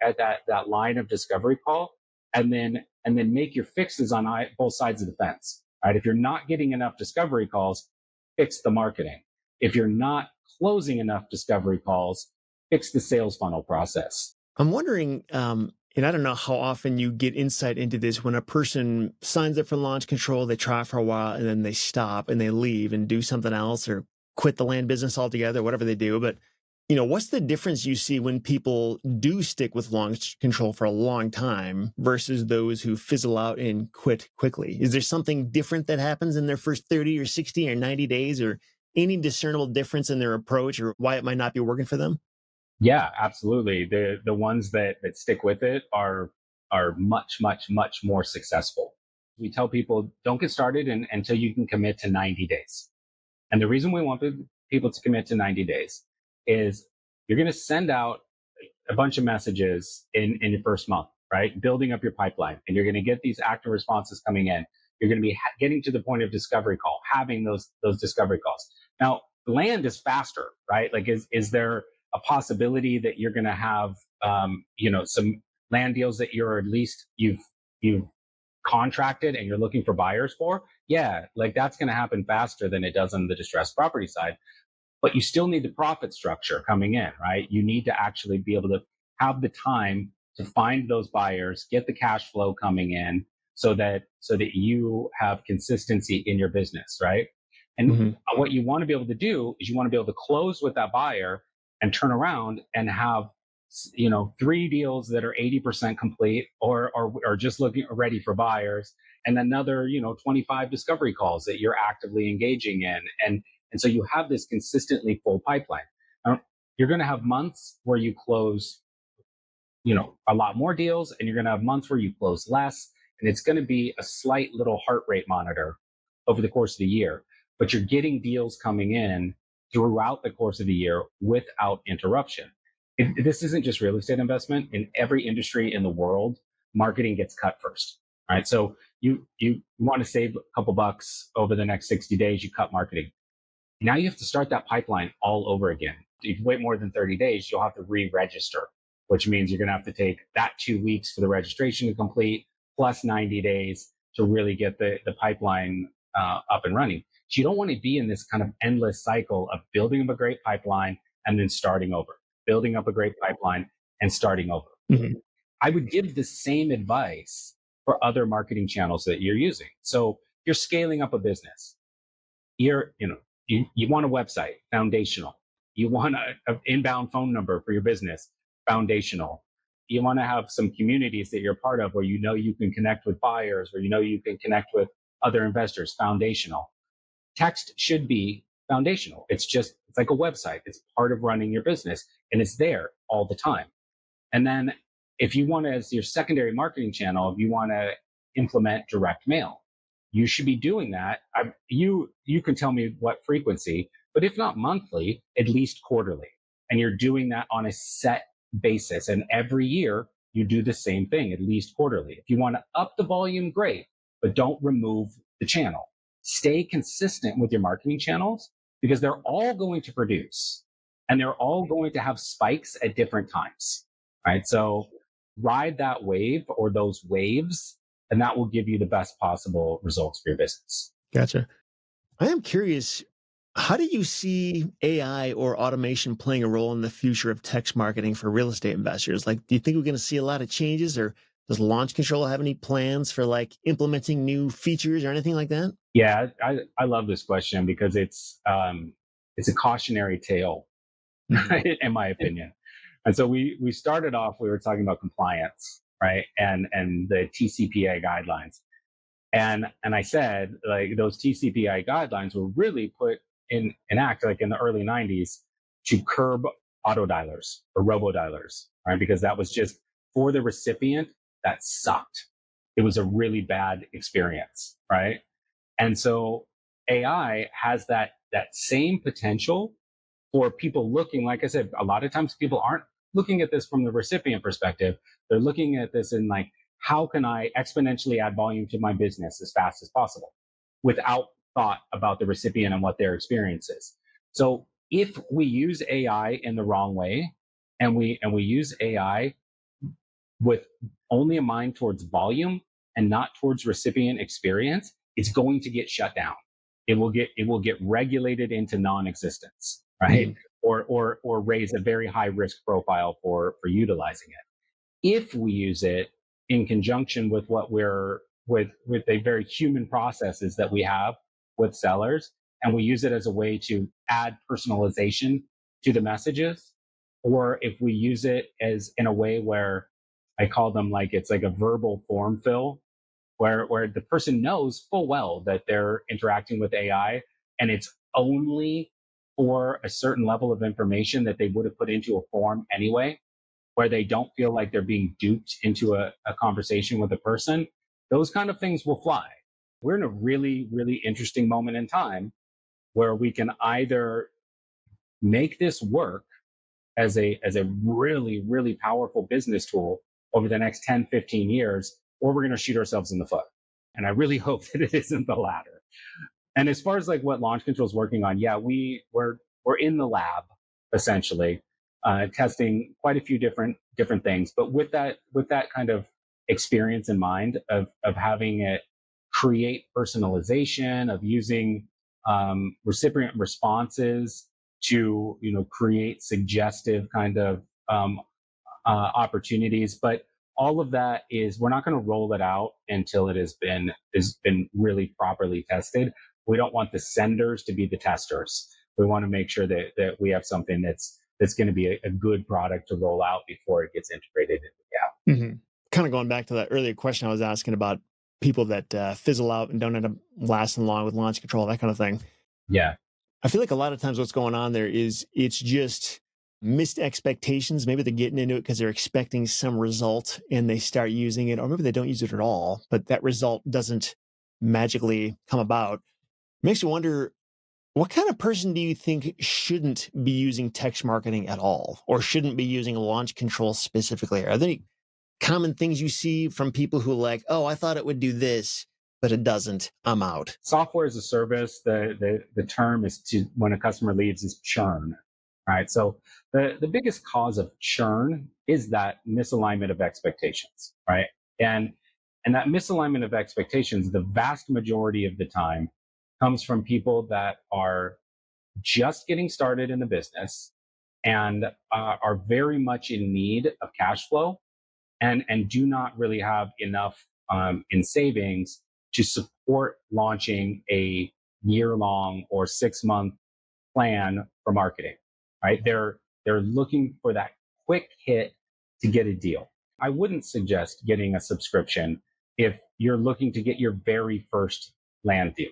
at that line of discovery call, and then make your fixes on both sides of the fence, right? If you're not getting enough discovery calls, fix the marketing. If you're not closing enough discovery calls, fix the sales funnel process.
I'm wondering, and I don't know how often you get insight into this, when a person signs up for launch control, they try for a while and then they stop and they leave and do something else or quit the land business altogether, whatever they do. But, what's the difference you see when people do stick with launch control for a long time versus those who fizzle out and quit quickly? Is there something different that happens in their first 30 or 60 or 90 days, or any discernible difference in their approach or why it might not be working for them?
Yeah, absolutely. The ones that stick with it are much, much, much more successful. We tell people, don't get started until you can commit to 90 days. And the reason we want people to commit to 90 days is you're going to send out a bunch of messages in your first month, right? Building up your pipeline, and you're going to get these active responses coming in. You're going to be getting to the point of discovery call, having those discovery calls. Now, land is faster, right? Like, is there a possibility that you're going to have, some land deals that you're at least you've contracted and you're looking for buyers for? Yeah, like that's going to happen faster than it does on the distressed property side. But you still need the profit structure coming in, right? You need to actually be able to have the time to find those buyers, get the cash flow coming in, so that you have consistency in your business, right? And what you want to be able to do is you want to be able to close with that buyer and turn around and have 3 deals that are 80% complete or just looking ready for buyers, and another 25 discovery calls that you're actively engaging in, and so you have this consistently full pipeline. Now, you're going to have months where you close a lot more deals, and you're going to have months where you close less, and it's going to be a slight little heart rate monitor over the course of the year, but you're getting deals coming in throughout the course of the year without interruption. This isn't just real estate investment. In every industry in the world, marketing gets cut first, right? So you want to save a couple bucks over the next 60 days, you cut marketing. Now you have to start that pipeline all over again. If you wait more than 30 days, you'll have to re-register, which means you're going to have to take that 2 weeks for the registration to complete, plus 90 days to really get the pipeline up and running. So you don't want to be in this kind of endless cycle of building up a great pipeline and then starting over, building up a great pipeline and starting over.
Mm-hmm.
I would give the same advice for other marketing channels that you're using. So you're scaling up a business. You want a website, foundational. You want an inbound phone number for your business, foundational. You want to have some communities that you're part of where you can connect with buyers, where you can connect with other investors, foundational. Text should be foundational. It's like a website. It's part of running your business, and it's there all the time. And then if you want to, as your secondary marketing channel, if you want to implement direct mail, you should be doing that. You can tell me what frequency, but if not monthly, at least quarterly. And you're doing that on a set basis. And every year you do the same thing, at least quarterly. If you want to up the volume, great, but don't remove the channel. Stay consistent with your marketing channels because they're all going to produce and they're all going to have spikes at different times, right? So ride that wave or those waves, and that will give you the best possible results for your business.
Gotcha. I am curious, how do you see AI or automation playing a role in the future of text marketing for real estate investors? Like, do you think we're going to see a lot of changes, or does Launch Control have any plans for like implementing new features or anything like that?
Yeah, I love this question because it's a cautionary tale, right, in my opinion. And so we started off, we were talking about compliance, right, and the TCPA guidelines, and I said like those TCPA guidelines were really put in act like in the early 90s to curb auto dialers or robo dialers, right, because that was just for the recipient that sucked. It was a really bad experience, right? And so AI has that same potential for people looking, like I said, a lot of times people aren't looking at this from the recipient perspective. They're looking at this in like, how can I exponentially add volume to my business as fast as possible without thought about the recipient and what their experience is. So if we use AI in the wrong way and we use AI with only a mind towards volume and not towards recipient experience, it's going to get shut down. It will get regulated into non-existence, right? Mm-hmm. Or raise a very high risk profile for utilizing it. If we use it in conjunction with with a very human processes that we have with sellers, and we use it as a way to add personalization to the messages, or if we use it as in a way where I call them like it's like a verbal form fill, where the person knows full well that they're interacting with AI and it's only for a certain level of information that they would have put into a form anyway, where they don't feel like they're being duped into a conversation with a person, those kind of things will fly. We're in a really, really interesting moment in time where we can either make this work as a really, really powerful business tool over the next 10, 15 years, or we're going to shoot ourselves in the foot. And I really hope that it isn't the latter. And as far as like what Launch Control is working on, yeah, we're in the lab essentially, testing quite a few different things. But with that kind of experience in mind of having it create personalization, of using recipient responses to create suggestive kind of opportunities, but all of that we're not going to roll it out until it has been really properly tested. We don't want the senders to be the testers. We want to make sure that we have something that's that's going to be a good product to roll out before it gets integrated into the app.
Mm-hmm. Kind of going back to that earlier question I was asking about people that fizzle out and don't end up lasting long with launch control, that kind of thing.
Yeah.
I feel like a lot of times what's going on there is it's just missed expectations. Maybe they're getting into it because they're expecting some result and they start using it, or maybe they don't use it at all, but that result doesn't magically come about. Makes you wonder, what kind of person do you think shouldn't be using text marketing at all, or shouldn't be using launch control specifically? Are there any common things you see from people who like, oh, I thought it would do this, but it doesn't, I'm out?
Software as a service, the term is to when a customer leaves is churn. Right. So the biggest cause of churn is that misalignment of expectations. Right. And and that misalignment of expectations, the vast majority of the time, comes from people that are just getting started in the business and are very much in need of cash flow and do not really have enough in savings to support launching a year long or 6 month plan for marketing. Right? They're looking for that quick hit to get a deal. I wouldn't suggest getting a subscription if you're looking to get your very first land deal.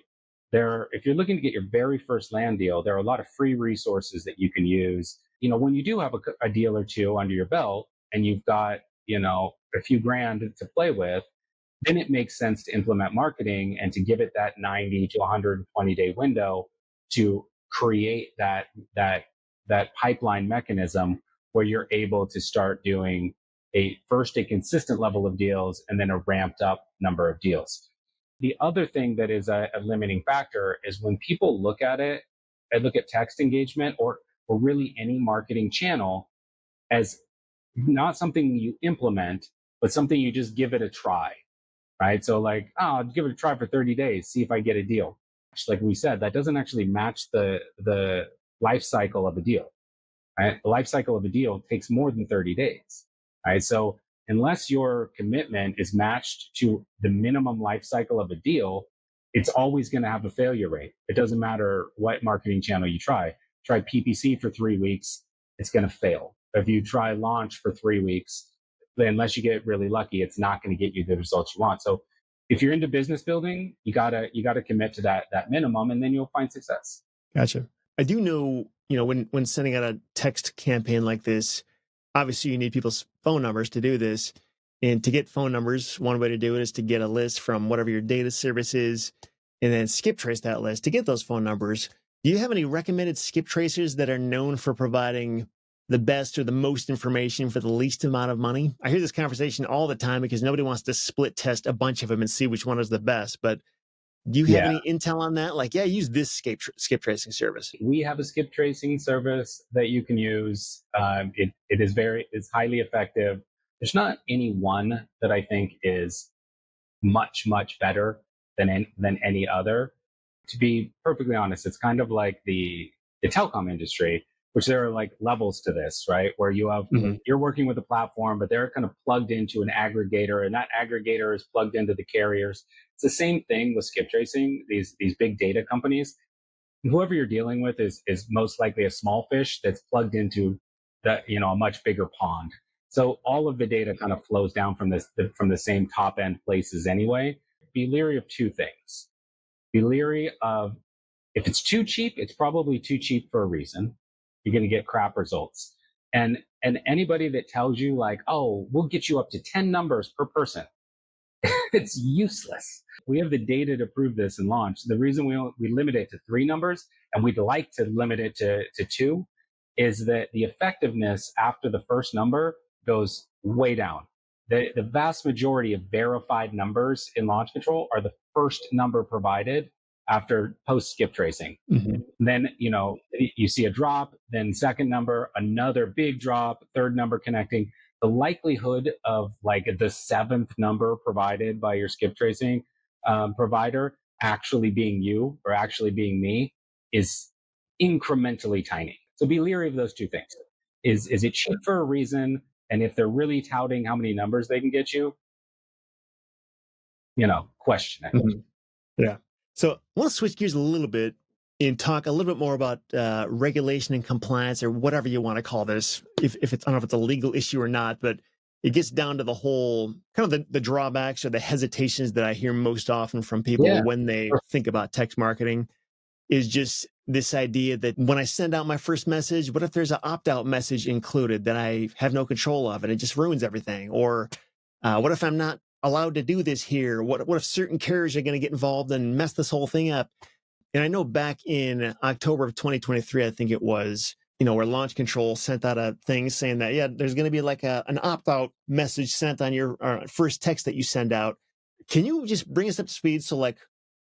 If you're looking to get your very first land deal, there are a lot of free resources that you can use. When you do have a deal or two under your belt and you've got, a few grand to play with, then it makes sense to implement marketing and to give it that 90 to 120-day window to create that pipeline mechanism where you're able to start doing a consistent level of deals and then a ramped up number of deals. The other thing that is a limiting factor is when people look at it, and look at text engagement or really any marketing channel as not something you implement, but something you just give it a try, right? So like, oh, I'll give it a try for 30 days, see if I get a deal. Like we said, that doesn't actually match the life cycle of a deal, right? The life cycle of a deal takes more than 30 days, right? So unless your commitment is matched to the minimum life cycle of a deal, it's always going to have a failure rate. It doesn't matter what marketing channel you try. Try PPC for 3 weeks, it's going to fail. If you try launch for 3 weeks, then unless you get really lucky, it's not going to get you the results you want. So if you're into business building, you gotta commit to that minimum, and then you'll find success.
Gotcha. I do know, when sending out a text campaign like this, obviously you need people's phone numbers to do this. And to get phone numbers, one way to do it is to get a list from whatever your data service is, and then skip trace that list to get those phone numbers. Do you have any recommended skip tracers that are known for providing the best or the most information for the least amount of money? I hear this conversation all the time because nobody wants to split test a bunch of them and see which one is the best. But do you have
Yeah.
any intel on that? Like, yeah, use this skip tracing service.
We have a skip tracing service that you can use. It's highly effective. There's not any one that I think is much better than any other. To be perfectly honest, it's kind of like the telecom industry, which there are like levels to this, right? Where you're working with a platform, but they're kind of plugged into an aggregator, and that aggregator is plugged into the carriers. It's the same thing with skip tracing. These big data companies, whoever you're dealing with is most likely a small fish that's plugged into a much bigger pond. So all of the data kind of flows down from the same top end places anyway. Be leery of two things. Be leery of, if it's too cheap, it's probably too cheap for a reason. You're going to get crap results. And anybody that tells you like, oh, we'll get you up to 10 numbers per person, it's useless. We have the data to prove this and launch. The reason we limit it to 3 numbers, and we'd like to limit it to 2, is that the effectiveness after the first number goes way down. The vast majority of verified numbers in launch control are the first number provided after post skip tracing.
Mm-hmm.
Then, you see a drop, then second number, another big drop, third number connecting. The likelihood of like the 7th number provided by your skip tracing provider actually being you or actually being me is incrementally tiny. So be leery of those two things. Is it cheap for a reason? And if they're really touting how many numbers they can get you, question it.
Mm-hmm. Yeah. So I want to switch gears a little bit and talk a little bit more about regulation and compliance, or whatever you want to call this. If it's, I don't know if it's a legal issue or not, but it gets down to the whole kind of the drawbacks or the hesitations that I hear most often from people
Yeah.
when they think about text marketing, is just this idea that when I send out my first message, what if there's an opt-out message included that I have no control of and it just ruins everything? Or what if I'm not allowed to do this here? What if certain carriers are going to get involved and mess this whole thing up? And I know back in October of 2023, I think it was, where Launch Control sent out a thing saying that, yeah, there's going to be like an opt-out message sent on your first text that you send out. Can you just bring us up to speed? So like,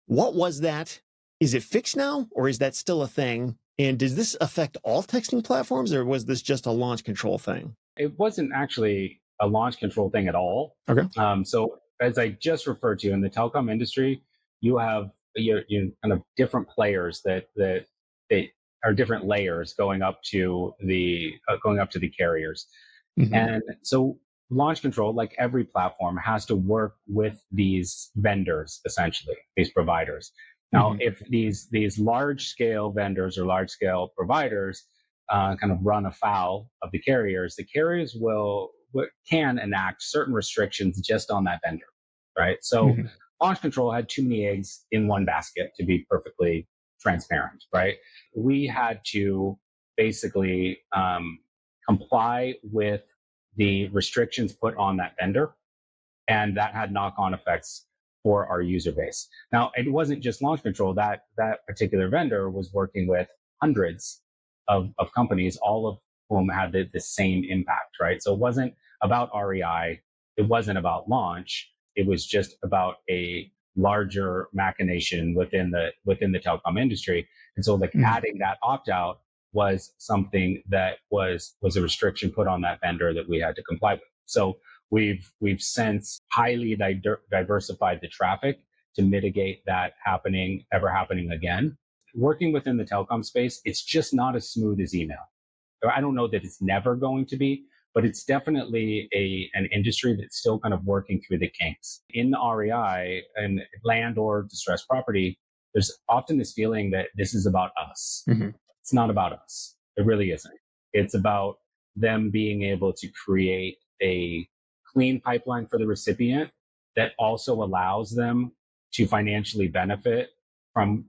what was that? Is it fixed now, or is that still a thing? And does this affect all texting platforms, or was this just a Launch Control thing?
It wasn't actually a launch control thing at all.
Okay.
So as I just referred to in the telecom industry, you have your kind of different players that they are different layers going up to the carriers.
Mm-hmm.
And so launch control, like every platform, has to work with these vendors, essentially, these providers. Now,
Mm-hmm.
if these large scale vendors or large scale providers kind of run afoul of the carriers can enact certain restrictions just on that vendor, right? So
Mm-hmm.
launch control had too many eggs in one basket, to be perfectly transparent, right? We had to basically comply with the restrictions put on that vendor, and that had knock-on effects for our user base. Now, it wasn't just launch control. That particular vendor was working with hundreds of companies, all of whom had the same impact, right? So it wasn't about REI. It wasn't about launch. It was just about a larger machination within the telecom industry. And so like adding that opt-out was something that was a restriction put on that vendor that we had to comply with. So we've since highly diversified the traffic to mitigate that ever happening again. Working within the telecom space, it's just not as smooth as email. I don't know that it's never going to be, but it's definitely an industry that's still kind of working through the kinks. In the REI and land or distressed property, there's often this feeling that this is about us.
Mm-hmm.
It's not about us. It really isn't. It's about them being able to create a clean pipeline for the recipient that also allows them to financially benefit from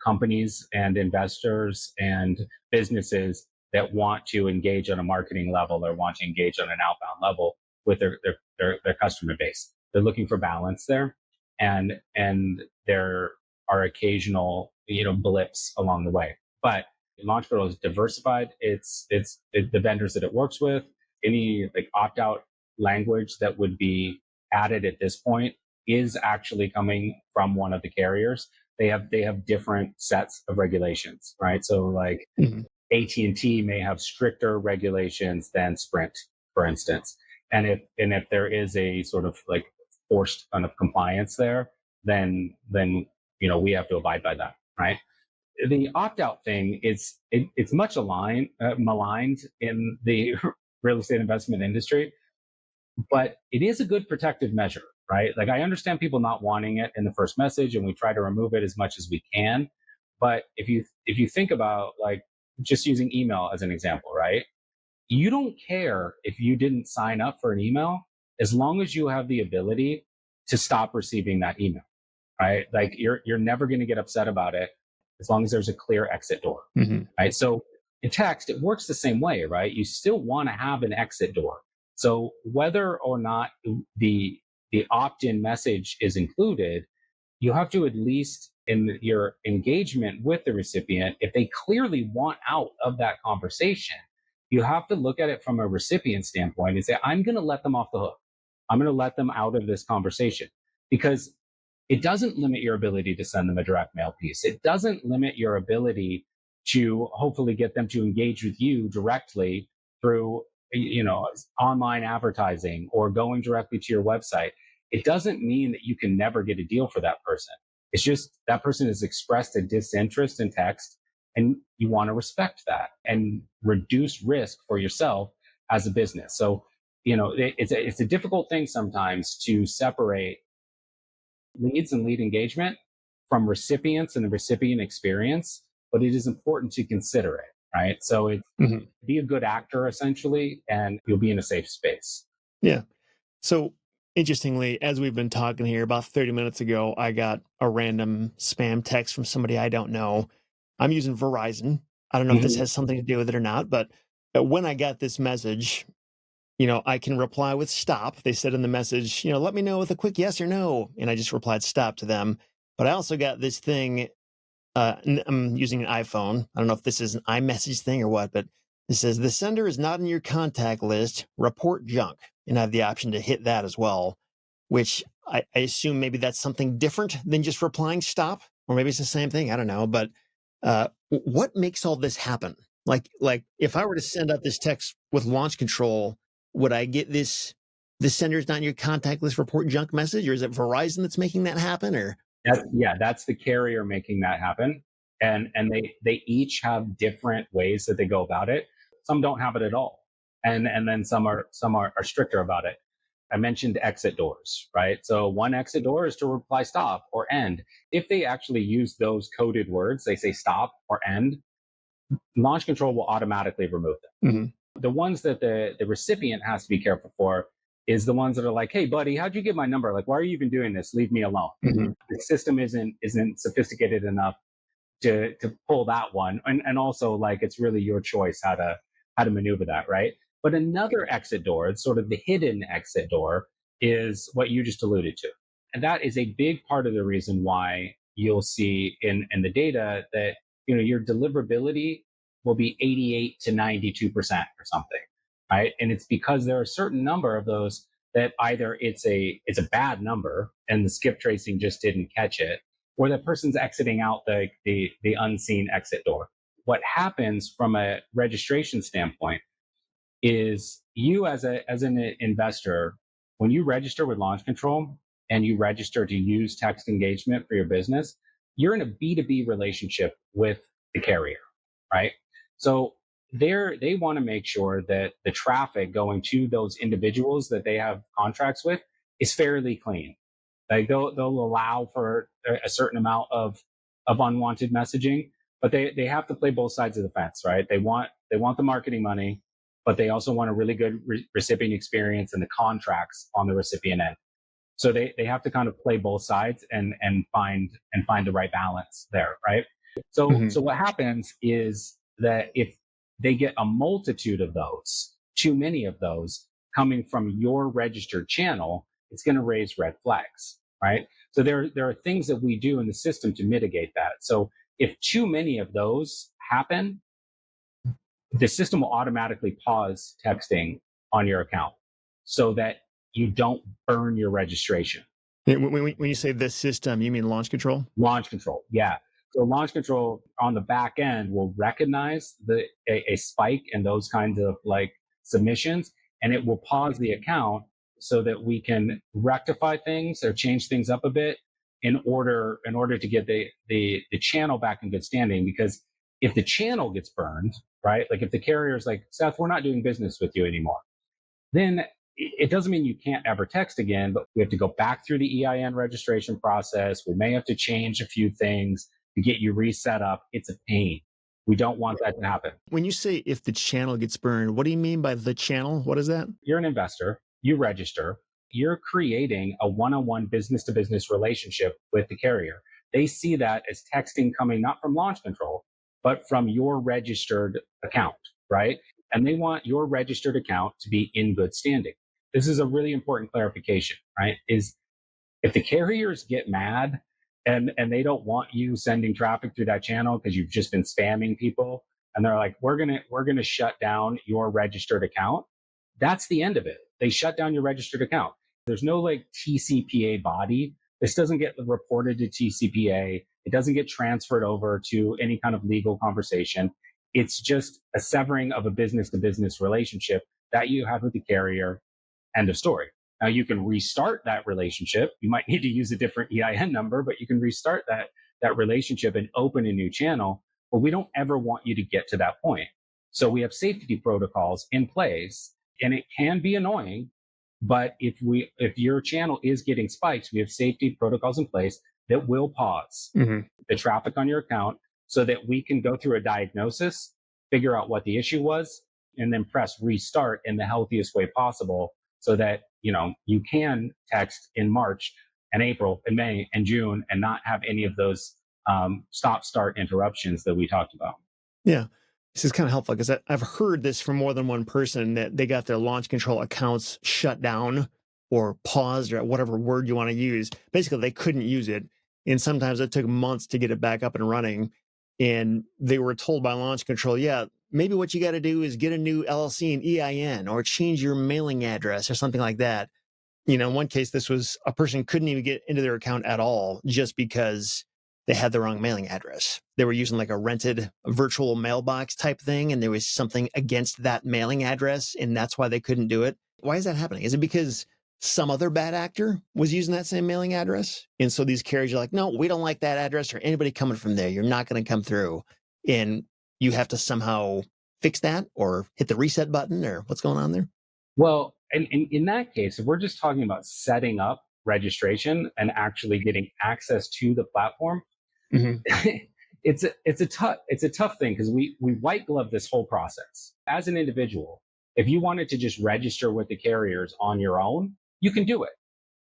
companies and investors and businesses that want to engage on a marketing level or want to engage on an outbound level with their customer base. They're looking for balance there, and there are occasional blips along the way. But Launch Control is diversified. It's the vendors that it works with. Any like opt out language that would be added at this point is actually coming from one of the carriers. They have different sets of regulations, right? So like AT&T may have stricter regulations than Sprint, for instance. And if there is a sort of like forced kind of compliance there, then we have to abide by that, right? The opt-out thing it's much maligned in the real estate investment industry, but it is a good protective measure, right? Like I understand people not wanting it in the first message, and we try to remove it as much as we can. But if you think about like just using email as an example, right? You don't care if you didn't sign up for an email as long as you have the ability to stop receiving that email, right? Like you're never going to get upset about it as long as there's a clear exit door, right? So in text, it works the same way, right? You still want to have an exit door. So whether or not the opt-in message is included, you have to at least in your engagement with the recipient, if they clearly want out of that conversation, you have to look at it from a recipient standpoint and say, I'm going to let them off the hook. I'm going to let them out of this conversation, because it doesn't limit your ability to send them a direct mail piece. It doesn't limit your ability to hopefully get them to engage with you directly through online advertising or going directly to your website. It doesn't mean that you can never get a deal for that person. It's just that person has expressed a disinterest in text, and you want to respect that and reduce risk for yourself as a business. So, it's a difficult thing sometimes to separate leads and lead engagement from recipients and the recipient experience, but it is important to consider it, right? So be a good actor essentially, and you'll be in a safe space.
Yeah. So interestingly, as we've been talking here, about 30 minutes ago, I got a random spam text from somebody I don't know. I'm using Verizon. I don't know if this
Mhm.
has something to do with it or not, but when I got this message, I can reply with stop. They said in the message, let me know with a quick yes or no. And I just replied stop to them. But I also got this thing. I'm using an iPhone. I don't know if this is an iMessage thing or what, but it says the sender is not in your contact list. Report junk. And I have the option to hit that as well, which I assume maybe that's something different than just replying stop, or maybe it's the same thing. I don't know. But what makes all this happen? Like if I were to send out this text with launch control, would I get this? The sender is not in your contact list. Report junk message, or is it Verizon that's making that happen? Or
That's the carrier making that happen. And they each have different ways that they go about it. Some don't have it at all. And then some are stricter about it. I mentioned exit doors, right? So one exit door is to reply stop or end. If they actually use those coded words, they say stop or end, launch control will automatically remove them. The ones that the recipient has to be careful for is the ones that are like, hey buddy, how'd you get my number? Like, why are you even doing this? Leave me alone. The system isn't sophisticated enough to pull that one. And also, like, it's really your choice how to maneuver that, right? But another exit door, it's sort of the hidden exit door, is what you just alluded to. And that is a big part of the reason why you'll see in the data that your deliverability will be 88 to 92% or something, right? And it's because there are a certain number of those that either it's a bad number and the skip tracing just didn't catch it, or that person's exiting out the unseen exit door. What happens from a registration standpoint is you as an investor, when you register with launch control and you register to use text engagement for your business, you're in a B2B relationship with the carrier, right? So they want to make sure that the traffic going to those individuals that they have contracts with is fairly clean. Like they'll allow for a certain amount of unwanted messaging, but they have to play both sides of the fence, right? They want the marketing money, but they also want a really good recipient experience and the contracts on the recipient end. So they have to kind of play both sides and find the right balance there, right? So what happens is that if they get a multitude of those, too many of those coming from your registered channel, it's going to raise red flags, right? So there are things that we do in the system to mitigate that. So if too many of those happen, the system will automatically pause texting on your account so that you don't burn your registration.
when you say this system, you mean launch control?
Launch control, yeah. So launch control on the back end will recognize a spike in those kinds of like submissions, and it will pause the account so that we can rectify things or change things up a bit in order to get the channel back in good standing. Because if the channel gets burned, right? Like if the carrier is like, Seth, we're not doing business with you anymore, then it doesn't mean you can't ever text again, but we have to go back through the EIN registration process. We may have to change a few things to get you reset up. It's a pain. We don't want that to happen.
When you say if the channel gets burned, what do you mean by the channel? What is that?
You're an investor, you register, you're creating a one-on-one business to business relationship with the carrier. They see that as texting coming not from launch control, but from your registered account, right? And they want your registered account to be in good standing. This is a really important clarification, right? Is if the carriers get mad and they don't want you sending traffic through that channel because you've just been spamming people, and they're like, we're gonna shut down your registered account, that's the end of it. They shut down your registered account. There's no like TCPA body. This doesn't get reported to TCPA. It doesn't get transferred over to any kind of legal conversation. It's just a severing of a business to business relationship that you have with the carrier. End of story. Now you can restart that relationship. You might need to use a different EIN number, but you can restart that relationship and open a new channel. But we don't ever want you to get to that point. So we have safety protocols in place, and it can be annoying, but if your channel is getting spikes, we have safety protocols in place that will pause the traffic on your account so that we can go through a diagnosis, figure out what the issue was, and then press restart in the healthiest way possible so that, you can text in March and April and May and June and not have any of those stop-start interruptions that we talked about.
Yeah. This is kind of helpful because I've heard this from more than one person that they got their launch control accounts shut down or paused or whatever word you want to use. Basically, they couldn't use it. And sometimes it took months to get it back up and running. And they were told by launch control, yeah, maybe what you got to do is get a new LLC and EIN or change your mailing address or something like that. In one case, this was a person couldn't even get into their account at all just because they had the wrong mailing address. They were using like a rented virtual mailbox type thing, and there was something against that mailing address, and that's why they couldn't do it. Why is that happening? Is it because some other bad actor was using that same mailing address? And so these carriers are like, no, we don't like that address or anybody coming from there. You're not going to come through. And you have to somehow fix that or hit the reset button, or what's going on there?
Well, and in that case, if we're just talking about setting up registration and actually getting access to the platform, it's a tough thing because we white glove this whole process. As an individual, if you wanted to just register with the carriers on your own, you can do it.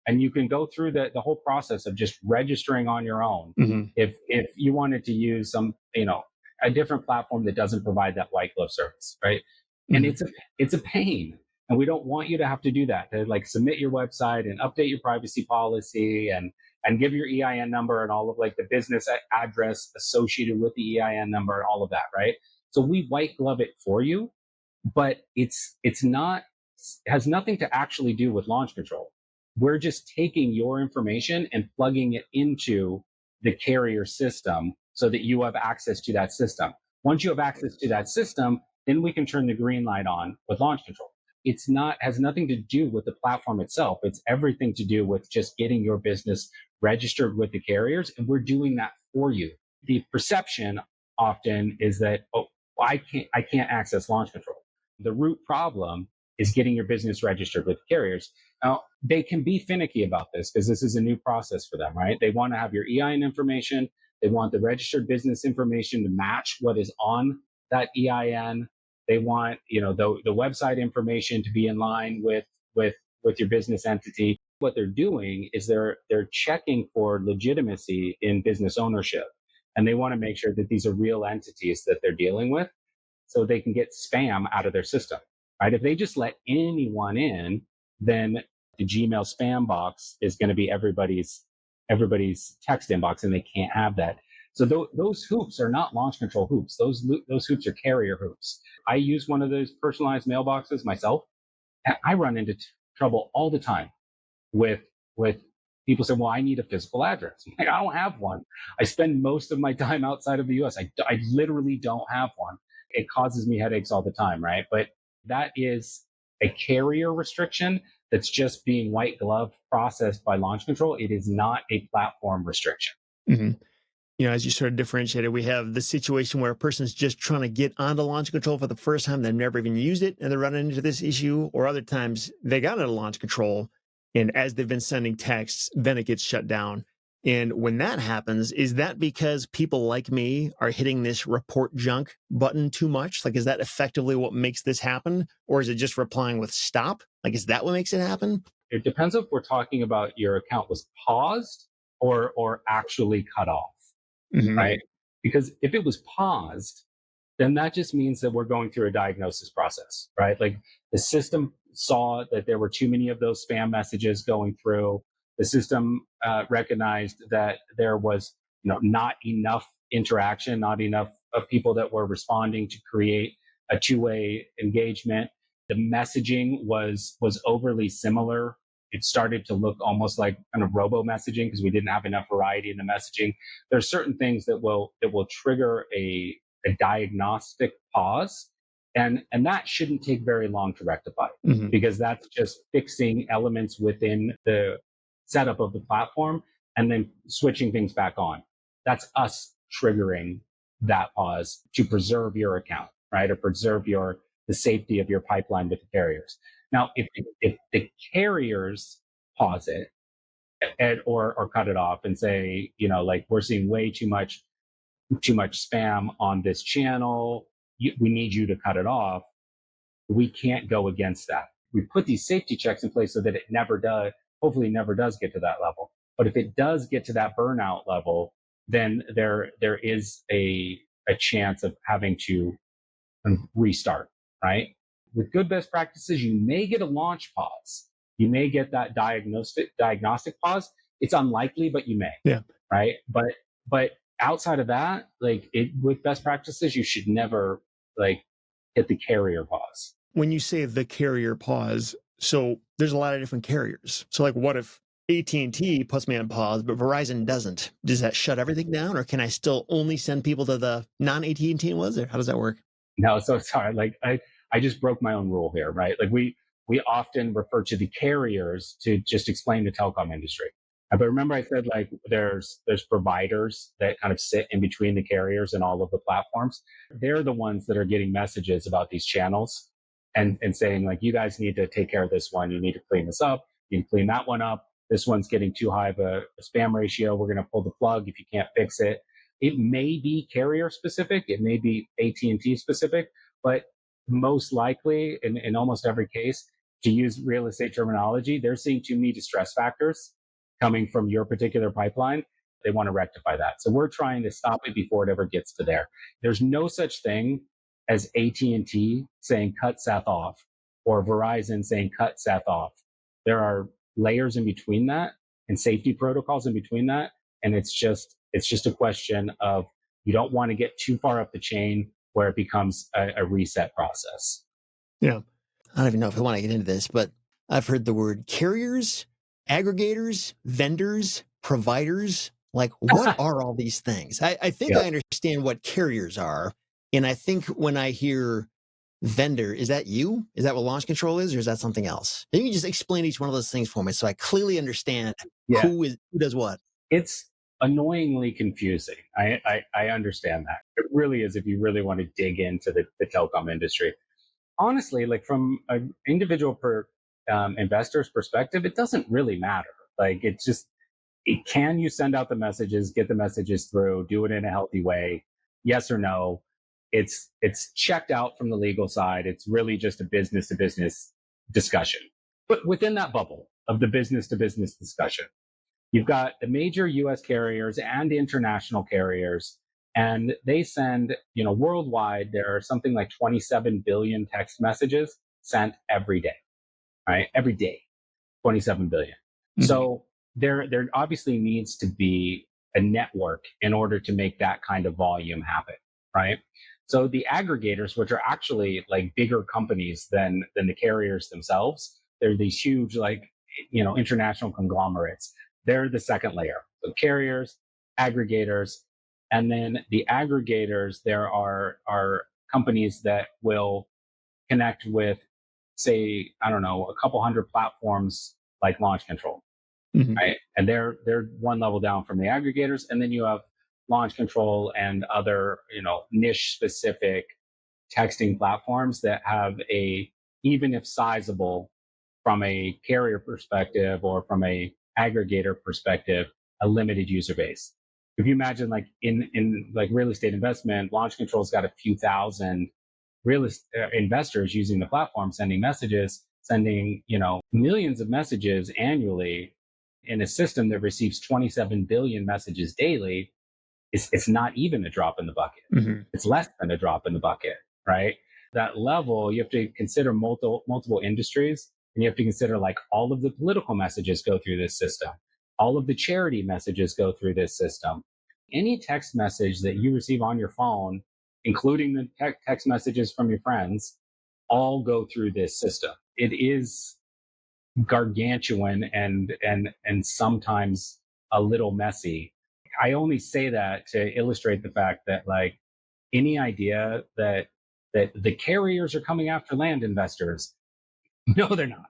And you can go through the whole process of just registering on your own. If you wanted to use some, a different platform that doesn't provide that white glove service, right? And it's a pain. And we don't want you to have to do that, to like submit your website and update your privacy policy and give your EIN number and all of like the business address associated with the EIN number and all of that, right? So we white glove it for you, but it's not, has nothing to actually do with launch control. We're just taking your information and plugging it into the carrier system so that you have access to that system. Once you have access to that system, then we can turn the green light on with launch control. Has nothing to do with the platform itself. It's everything to do with just getting your business registered with the carriers. And we're doing that for you. The perception often is that, I can't access launch control. The root problem is getting your business registered with the carriers. Now, they can be finicky about this because this is a new process for them, right? They want to have your EIN information. They want the registered business information to match what is on that EIN. They want, the website information to be in line with your business entity. What they're doing is they're checking for legitimacy in business ownership. And they want to make sure that these are real entities that they're dealing with so they can get spam out of their system, right? If they just let anyone in, then the Gmail spam box is going to be everybody's text inbox, and they can't have that. So those hoops are not launch control hoops. Those hoops are carrier hoops. I use one of those personalized mailboxes myself, and I run into trouble all the time with people saying, well, I need a physical address. I'm like, I don't have one. I spend most of my time outside of the US. I literally don't have one. It causes me headaches all the time, right? But that is a carrier restriction that's just being white glove processed by launch control. It is not a platform restriction.
As you sort of differentiated, we have the situation where a person's just trying to get onto launch control for the first time. They've never even used it, and they're running into this issue. Or other times they got into launch control, and as they've been sending texts, then it gets shut down. And when that happens, is that because people like me are hitting this report junk button too much? Like, is that effectively what makes this happen? Or is it just replying with stop? Like, is that what makes it happen?
It depends if we're talking about your account was paused or actually cut off. Right? Because if it was paused, then that just means that we're going through a diagnosis process, right? Like the system saw that there were too many of those spam messages going through. The system recognized that there was, not enough interaction, not enough of people that were responding to create a two-way engagement. The messaging was overly similar. It started to look almost like kind of robo messaging because we didn't have enough variety in the messaging. There's certain things that will trigger a diagnostic pause, and that shouldn't take very long to rectify because that's just fixing elements within the setup of the platform and then switching things back on. That's us triggering that pause to preserve your account, right, or preserve the safety of your pipeline with the carriers. Now, if the carriers pause it, or cut it off and say, like, we're seeing way too much spam on this channel. We need you to cut it off. We can't go against that. We put these safety checks in place so that it never does, hopefully never does get to that level. But if it does get to that burnout level, then there is a chance of having to restart, right? With good best practices, you may get a launch pause. You may get that diagnostic pause. It's unlikely, but you may.
Yeah.
Right. But outside of that, with best practices, you should never hit the carrier pause.
When you say the carrier pause, so there's a lot of different carriers. So what if AT&T puts me on pause, but Verizon doesn't? Does that shut everything down, or can I still only send people to the non-AT&T ones, or how does that work?
No, so sorry. I just broke my own rule here, right? We often refer to the carriers to just explain the telecom industry. But remember I said there's providers that kind of sit in between the carriers and all of the platforms. They're the ones that are getting messages about these channels and saying you guys need to take care of this one. You need to clean this up. You need to clean that one up. This one's getting too high of a spam ratio. We're going to pull the plug if you can't fix it. It may be carrier specific. It may be AT&T specific, but most likely in almost every case, to use real estate terminology, they're seeing too many distress factors coming from your particular pipeline. They want to rectify that. So we're trying to stop it before it ever gets to there. There's no such thing as AT&T saying cut Seth off or Verizon saying cut Seth off. There are layers in between that and safety protocols in between that. And it's just a question of you don't want to get too far up the chain where it becomes a reset process.
Yeah. I don't even know if I want to get into this, but I've heard the word carriers, aggregators, vendors, providers. What are all these things? I think I understand what carriers are. And I think when I hear vendor, is that you? Is that what launch control is, or is that something else? Maybe you just explain each one of those things for me so I clearly understand who does what.
It's annoyingly confusing. I understand that. It really is if you really want to dig into the telecom industry. Honestly, from an individual investor's perspective, it doesn't really matter. Can you send out the messages, get the messages through, do it in a healthy way? Yes or no? It's checked out from the legal side. It's really just a business to business discussion. But within that bubble of the business to business discussion, you've got the major US carriers and international carriers, and they send, worldwide, there are something like 27 billion text messages sent every day, right? Every day, 27 billion. Mm-hmm. So there obviously needs to be a network in order to make that kind of volume happen, right? So the aggregators, which are actually bigger companies than the carriers themselves, they're these huge, international conglomerates. They're the second layer. So carriers, aggregators, and then the aggregators, there are companies that will connect with, say, I don't know, a couple hundred platforms like Launch Control, mm-hmm. right? And they're one level down from the aggregators. And then you have Launch Control and other, niche specific texting platforms that have even if sizable from a carrier perspective or from a aggregator perspective, a limited user base. If you imagine in real estate investment, Launch Control's got a few thousand investors using the platform, sending messages, sending, millions of messages annually in a system that receives 27 billion messages daily. It's not even a drop in the bucket. Mm-hmm. It's less than a drop in the bucket, right? That level, you have to consider multiple industries, and you have to consider all of the political messages go through this system. All of the charity messages go through this system. Any text message that you receive on your phone, including the text messages from your friends, all go through this system. It is gargantuan and sometimes a little messy. I only say that to illustrate the fact that any idea that the carriers are coming after land investors, no, they're not.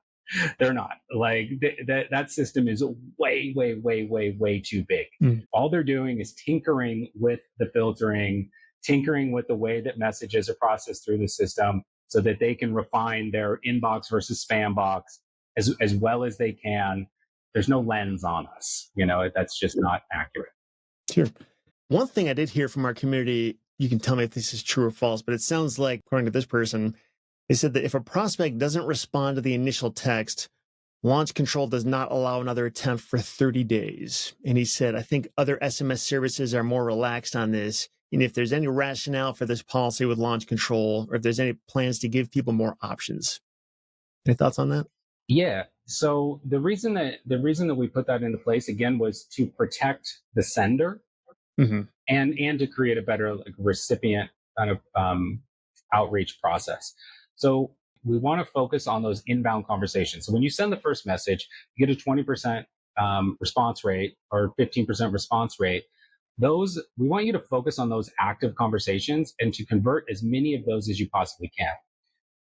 They're not. That system is way, way, way, way, way too big. Mm. All they're doing is tinkering with the filtering, tinkering with the way that messages are processed through the system so that they can refine their inbox versus spam box as well as they can. there's no lens on us. That's just not accurate.
Sure. One thing I did hear from our community, you can tell me if this is true or false, but it sounds like, according to this person, they said that if a prospect doesn't respond to the initial text, launch control does not allow another attempt for 30 days. And he said, I think other SMS services are more relaxed on this. And if there's any rationale for this policy with launch control, or if there's any plans to give people more options. Any thoughts on that?
Yeah. So the reason that we put that into place again was to protect the sender and to create a better recipient kind of outreach process. So we want to focus on those inbound conversations. So when you send the first message, you get a 20% response rate or 15% response rate. Those, we want you to focus on those active conversations and to convert as many of those as you possibly can.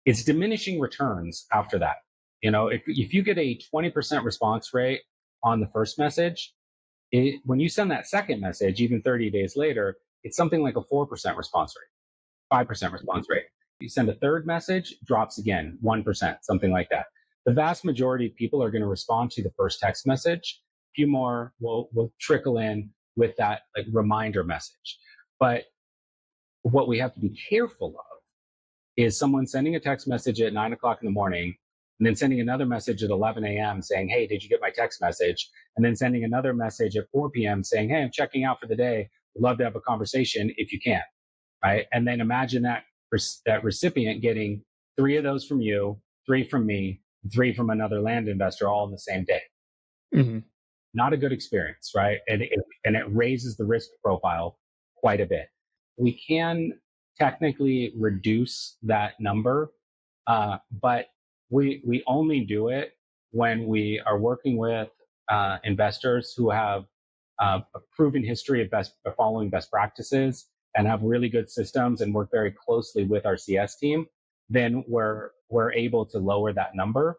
It's diminishing returns after that. If you get a 20% response rate on the first message, when you send that second message, even 30 days later, it's something like a 4% response rate, 5% response rate. You send a third message, drops again, 1%, something like that. The vast majority of people are going to respond to the first text message. A few more will trickle in with that reminder message. But what we have to be careful of is someone sending a text message at 9 o'clock in the morning and then sending another message at 11 a.m. saying, hey, did you get my text message? And then sending another message at 4 p.m. saying, hey, I'm checking out for the day. Would love to have a conversation if you can, right? And then imagine that recipient getting 3 of those from you, 3 from me, 3 from another land investor all in the same day. Not a good experience, right? And it raises the risk profile quite a bit. We can technically reduce that number, but we only do it when we are working with investors who have a proven history of following best practices and have really good systems and work very closely with our CS team. Then we're able to lower that number.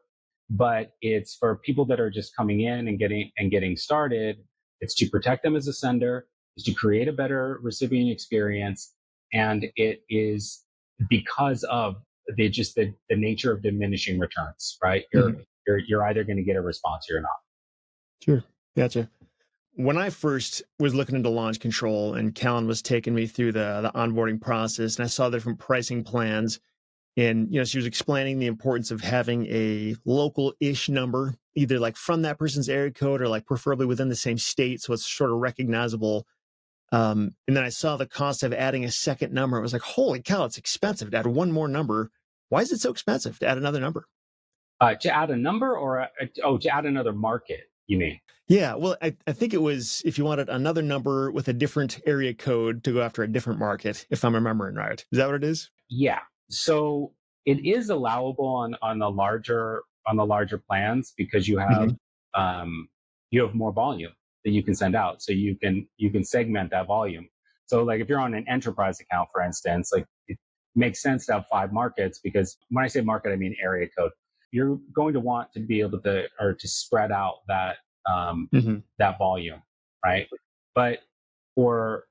But it's for people that are just coming in and getting started. It's to protect them as a sender. It's to create a better recipient experience, and it is because of the nature of diminishing returns, right? You're either going to get a response or you're not.
Sure. Gotcha. When I first was looking into launch control and Callan was taking me through the onboarding process, and I saw the different pricing plans, and she was explaining the importance of having a local-ish number, either from that person's area code or preferably within the same state, so it's sort of recognizable. And then I saw the cost of adding a second number. I was like, holy cow, it's expensive to add one more number. Why is it so expensive to add another number?
To add a number or to add another market, you mean?
Yeah, well, I think it was if you wanted another number with a different area code to go after a different market, if I'm remembering right. Is that what it is?
Yeah. So it is allowable on the larger plans because you have more volume that you can send out, so you can segment that volume. So if you're on an enterprise account, for instance, it makes sense to have 5 markets, because when I say market, I mean area code. You're going to want to be able to spread out that that volume, right? But for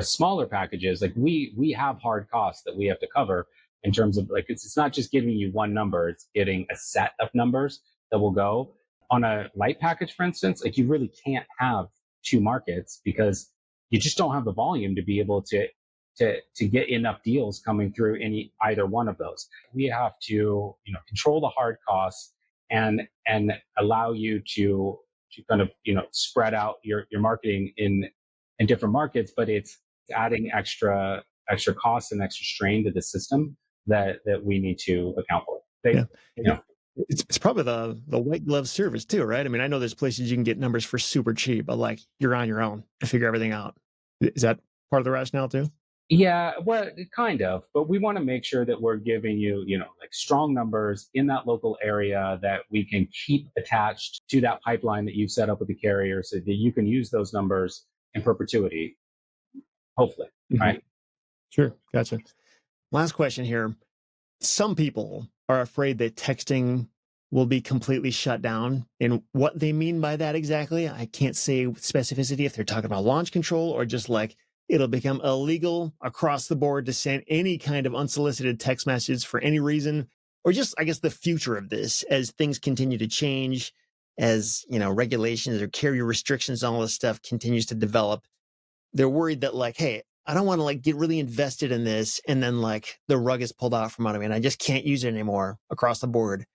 smaller packages, we have hard costs that we have to cover in terms of it's not just giving you one number, it's getting a set of numbers that will go on a light package, for instance. You really can't have 2 markets because you just don't have the volume to be able to get enough deals coming through either one of those. We have to control the hard costs and allow you to kind of spread out your marketing in different markets, but it's adding extra costs and extra strain to the system that we need to account for.
It's probably the white glove service too, right? I mean, I know there's places you can get numbers for super cheap, but you're on your own to figure everything out. Is that part of the rationale too?
Yeah, well, kind of, but we want to make sure that we're giving you, strong numbers in that local area that we can keep attached to that pipeline that you've set up with the carrier, so that you can use those numbers in perpetuity, hopefully, right?
Sure, gotcha. Last question here. Some people are afraid that texting will be completely shut down, and what they mean by that exactly, I can't say with specificity if they're talking about launch control or just it'll become illegal across the board to send any kind of unsolicited text message for any reason, or just, I guess, the future of this as things continue to change. as, regulations or carrier restrictions, all this stuff continues to develop, they're worried that like, hey, I don't want to like get really invested in this and then like the rug is pulled out from under me and I just can't use it anymore across the board.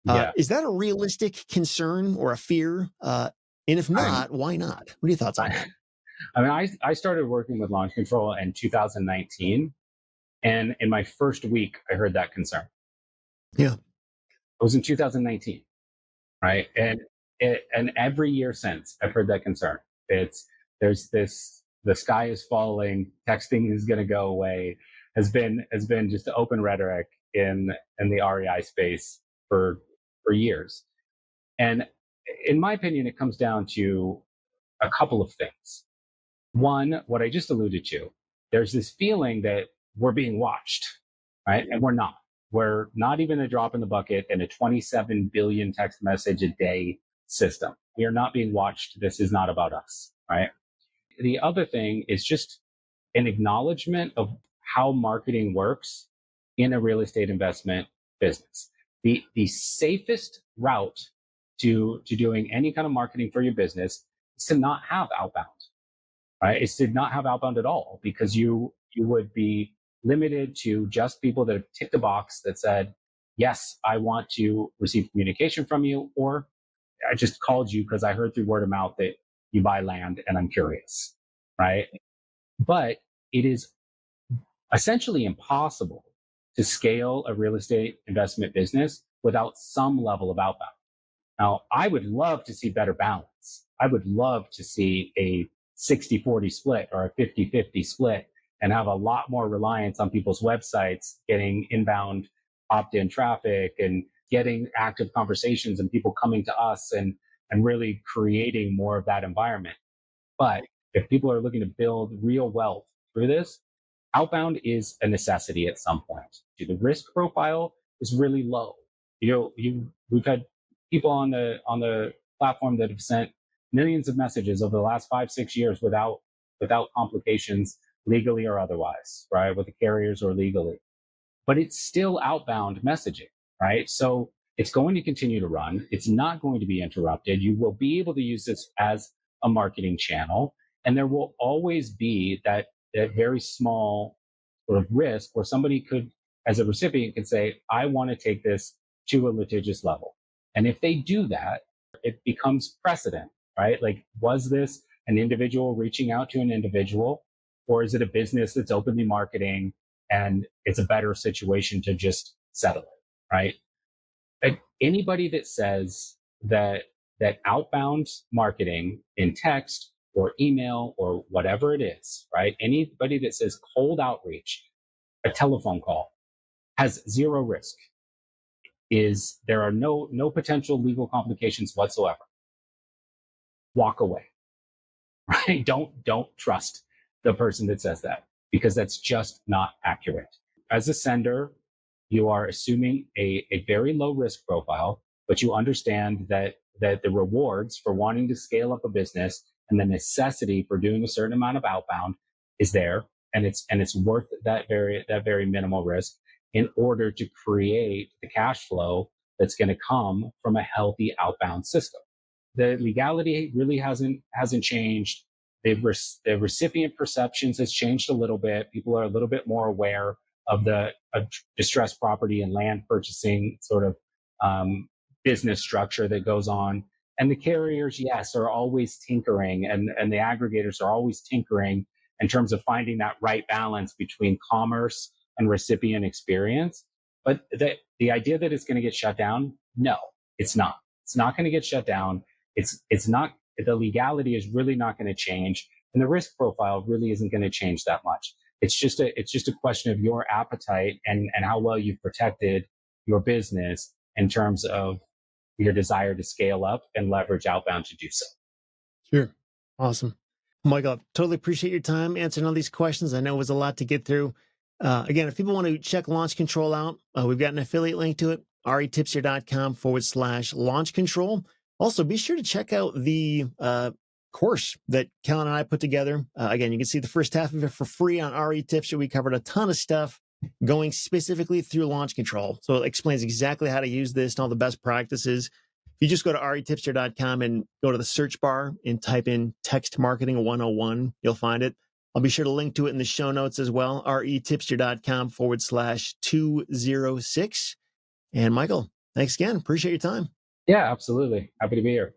Yeah.
Is that a realistic concern or a fear? And if not, why not? What are your thoughts on that?
I mean, I started working with launch control in 2019. And in my first week, I heard that concern.
Yeah.
It was in 2019, right? And every year since, I've heard that concern. There's this, the sky is falling, texting is going to go away, has been just open rhetoric in the REI space for years. And in my opinion, it comes down to a couple of things. One, what I just alluded to, there's this feeling that we're being watched, right? And we're not. We're not even a drop in the bucket in a 27 billion text message a day system. We are not being watched. This is not about us, right? The other thing is just an acknowledgement of how marketing works in a real estate investment business. The safest route to doing any kind of marketing for your business is to not have outbound, right? It's to not have outbound at all, because you would be limited to just people that have ticked a box that said, yes, I want to receive communication from you, or I just called you because I heard through word of mouth that you buy land and I'm curious, right? But it is essentially impossible to scale a real estate investment business without some level of outbound. Now, I would love to see better balance. I would love to see a 60-40 split or a 50-50 split and have a lot more reliance on people's websites getting inbound opt-in traffic and getting active conversations and people coming to us and really creating more of that environment. But if people are looking to build real wealth through this, outbound is a necessity at some point. The risk profile is really low. We've had people on the platform that have sent millions of messages over the last 5-6 years without complications, legally or otherwise, right? With the carriers or legally. But it's still outbound messaging, right? So it's going to continue to run. It's not going to be interrupted. You will be able to use this as a marketing channel. And there will always be that very small sort of risk where somebody could, as a recipient, could say, I want to take this to a litigious level. And if they do that, it becomes precedent, right? Like, was this an individual reaching out to an individual, or is it a business that's openly marketing and it's a better situation to just settle it, right? Like, anybody that says that outbound marketing in text or email or whatever it is, right? Anybody that says cold outreach, a telephone call, has zero risk. There are no potential legal complications whatsoever. Walk away, right? Don't trust the person that says that, because that's just not accurate. As a sender, you are assuming a very low risk profile, but you understand that the rewards for wanting to scale up a business and the necessity for doing a certain amount of outbound is there, and it's worth that very minimal risk in order to create the cash flow that's going to come from a healthy outbound system. The legality really hasn't changed. The recipient perceptions has changed a little bit. People are a little bit more aware of the distressed property and land purchasing sort of business structure that goes on. And the carriers, yes, are always tinkering, and the aggregators are always tinkering in terms of finding that right balance between commerce and recipient experience. But the idea that it's going to get shut down, no, it's not. It's not going to get shut down. It's not. The legality is really not going to change, and the risk profile really isn't going to change that much. It's just a question of your appetite and how well you've protected your business in terms of your desire to scale up and leverage outbound to do so.
Sure. Awesome. Michael, totally appreciate your time answering all these questions. I know it was a lot to get through. Again, if people want to check Launch Control out, we've got an affiliate link to it, retipster.com/launch control. Also, be sure to check out the course that Kellen and I put together. Again, you can see the first half of it for free on REtipster. We covered a ton of stuff going specifically through Launch Control. So it explains exactly how to use this and all the best practices. you just go to retipster.com and go to the search bar and type in Text Marketing 101, you'll find it. I'll be sure to link to it in the show notes as well, retipster.com/206. And Michael, thanks again. Appreciate your time.
Yeah, absolutely. Happy to be here.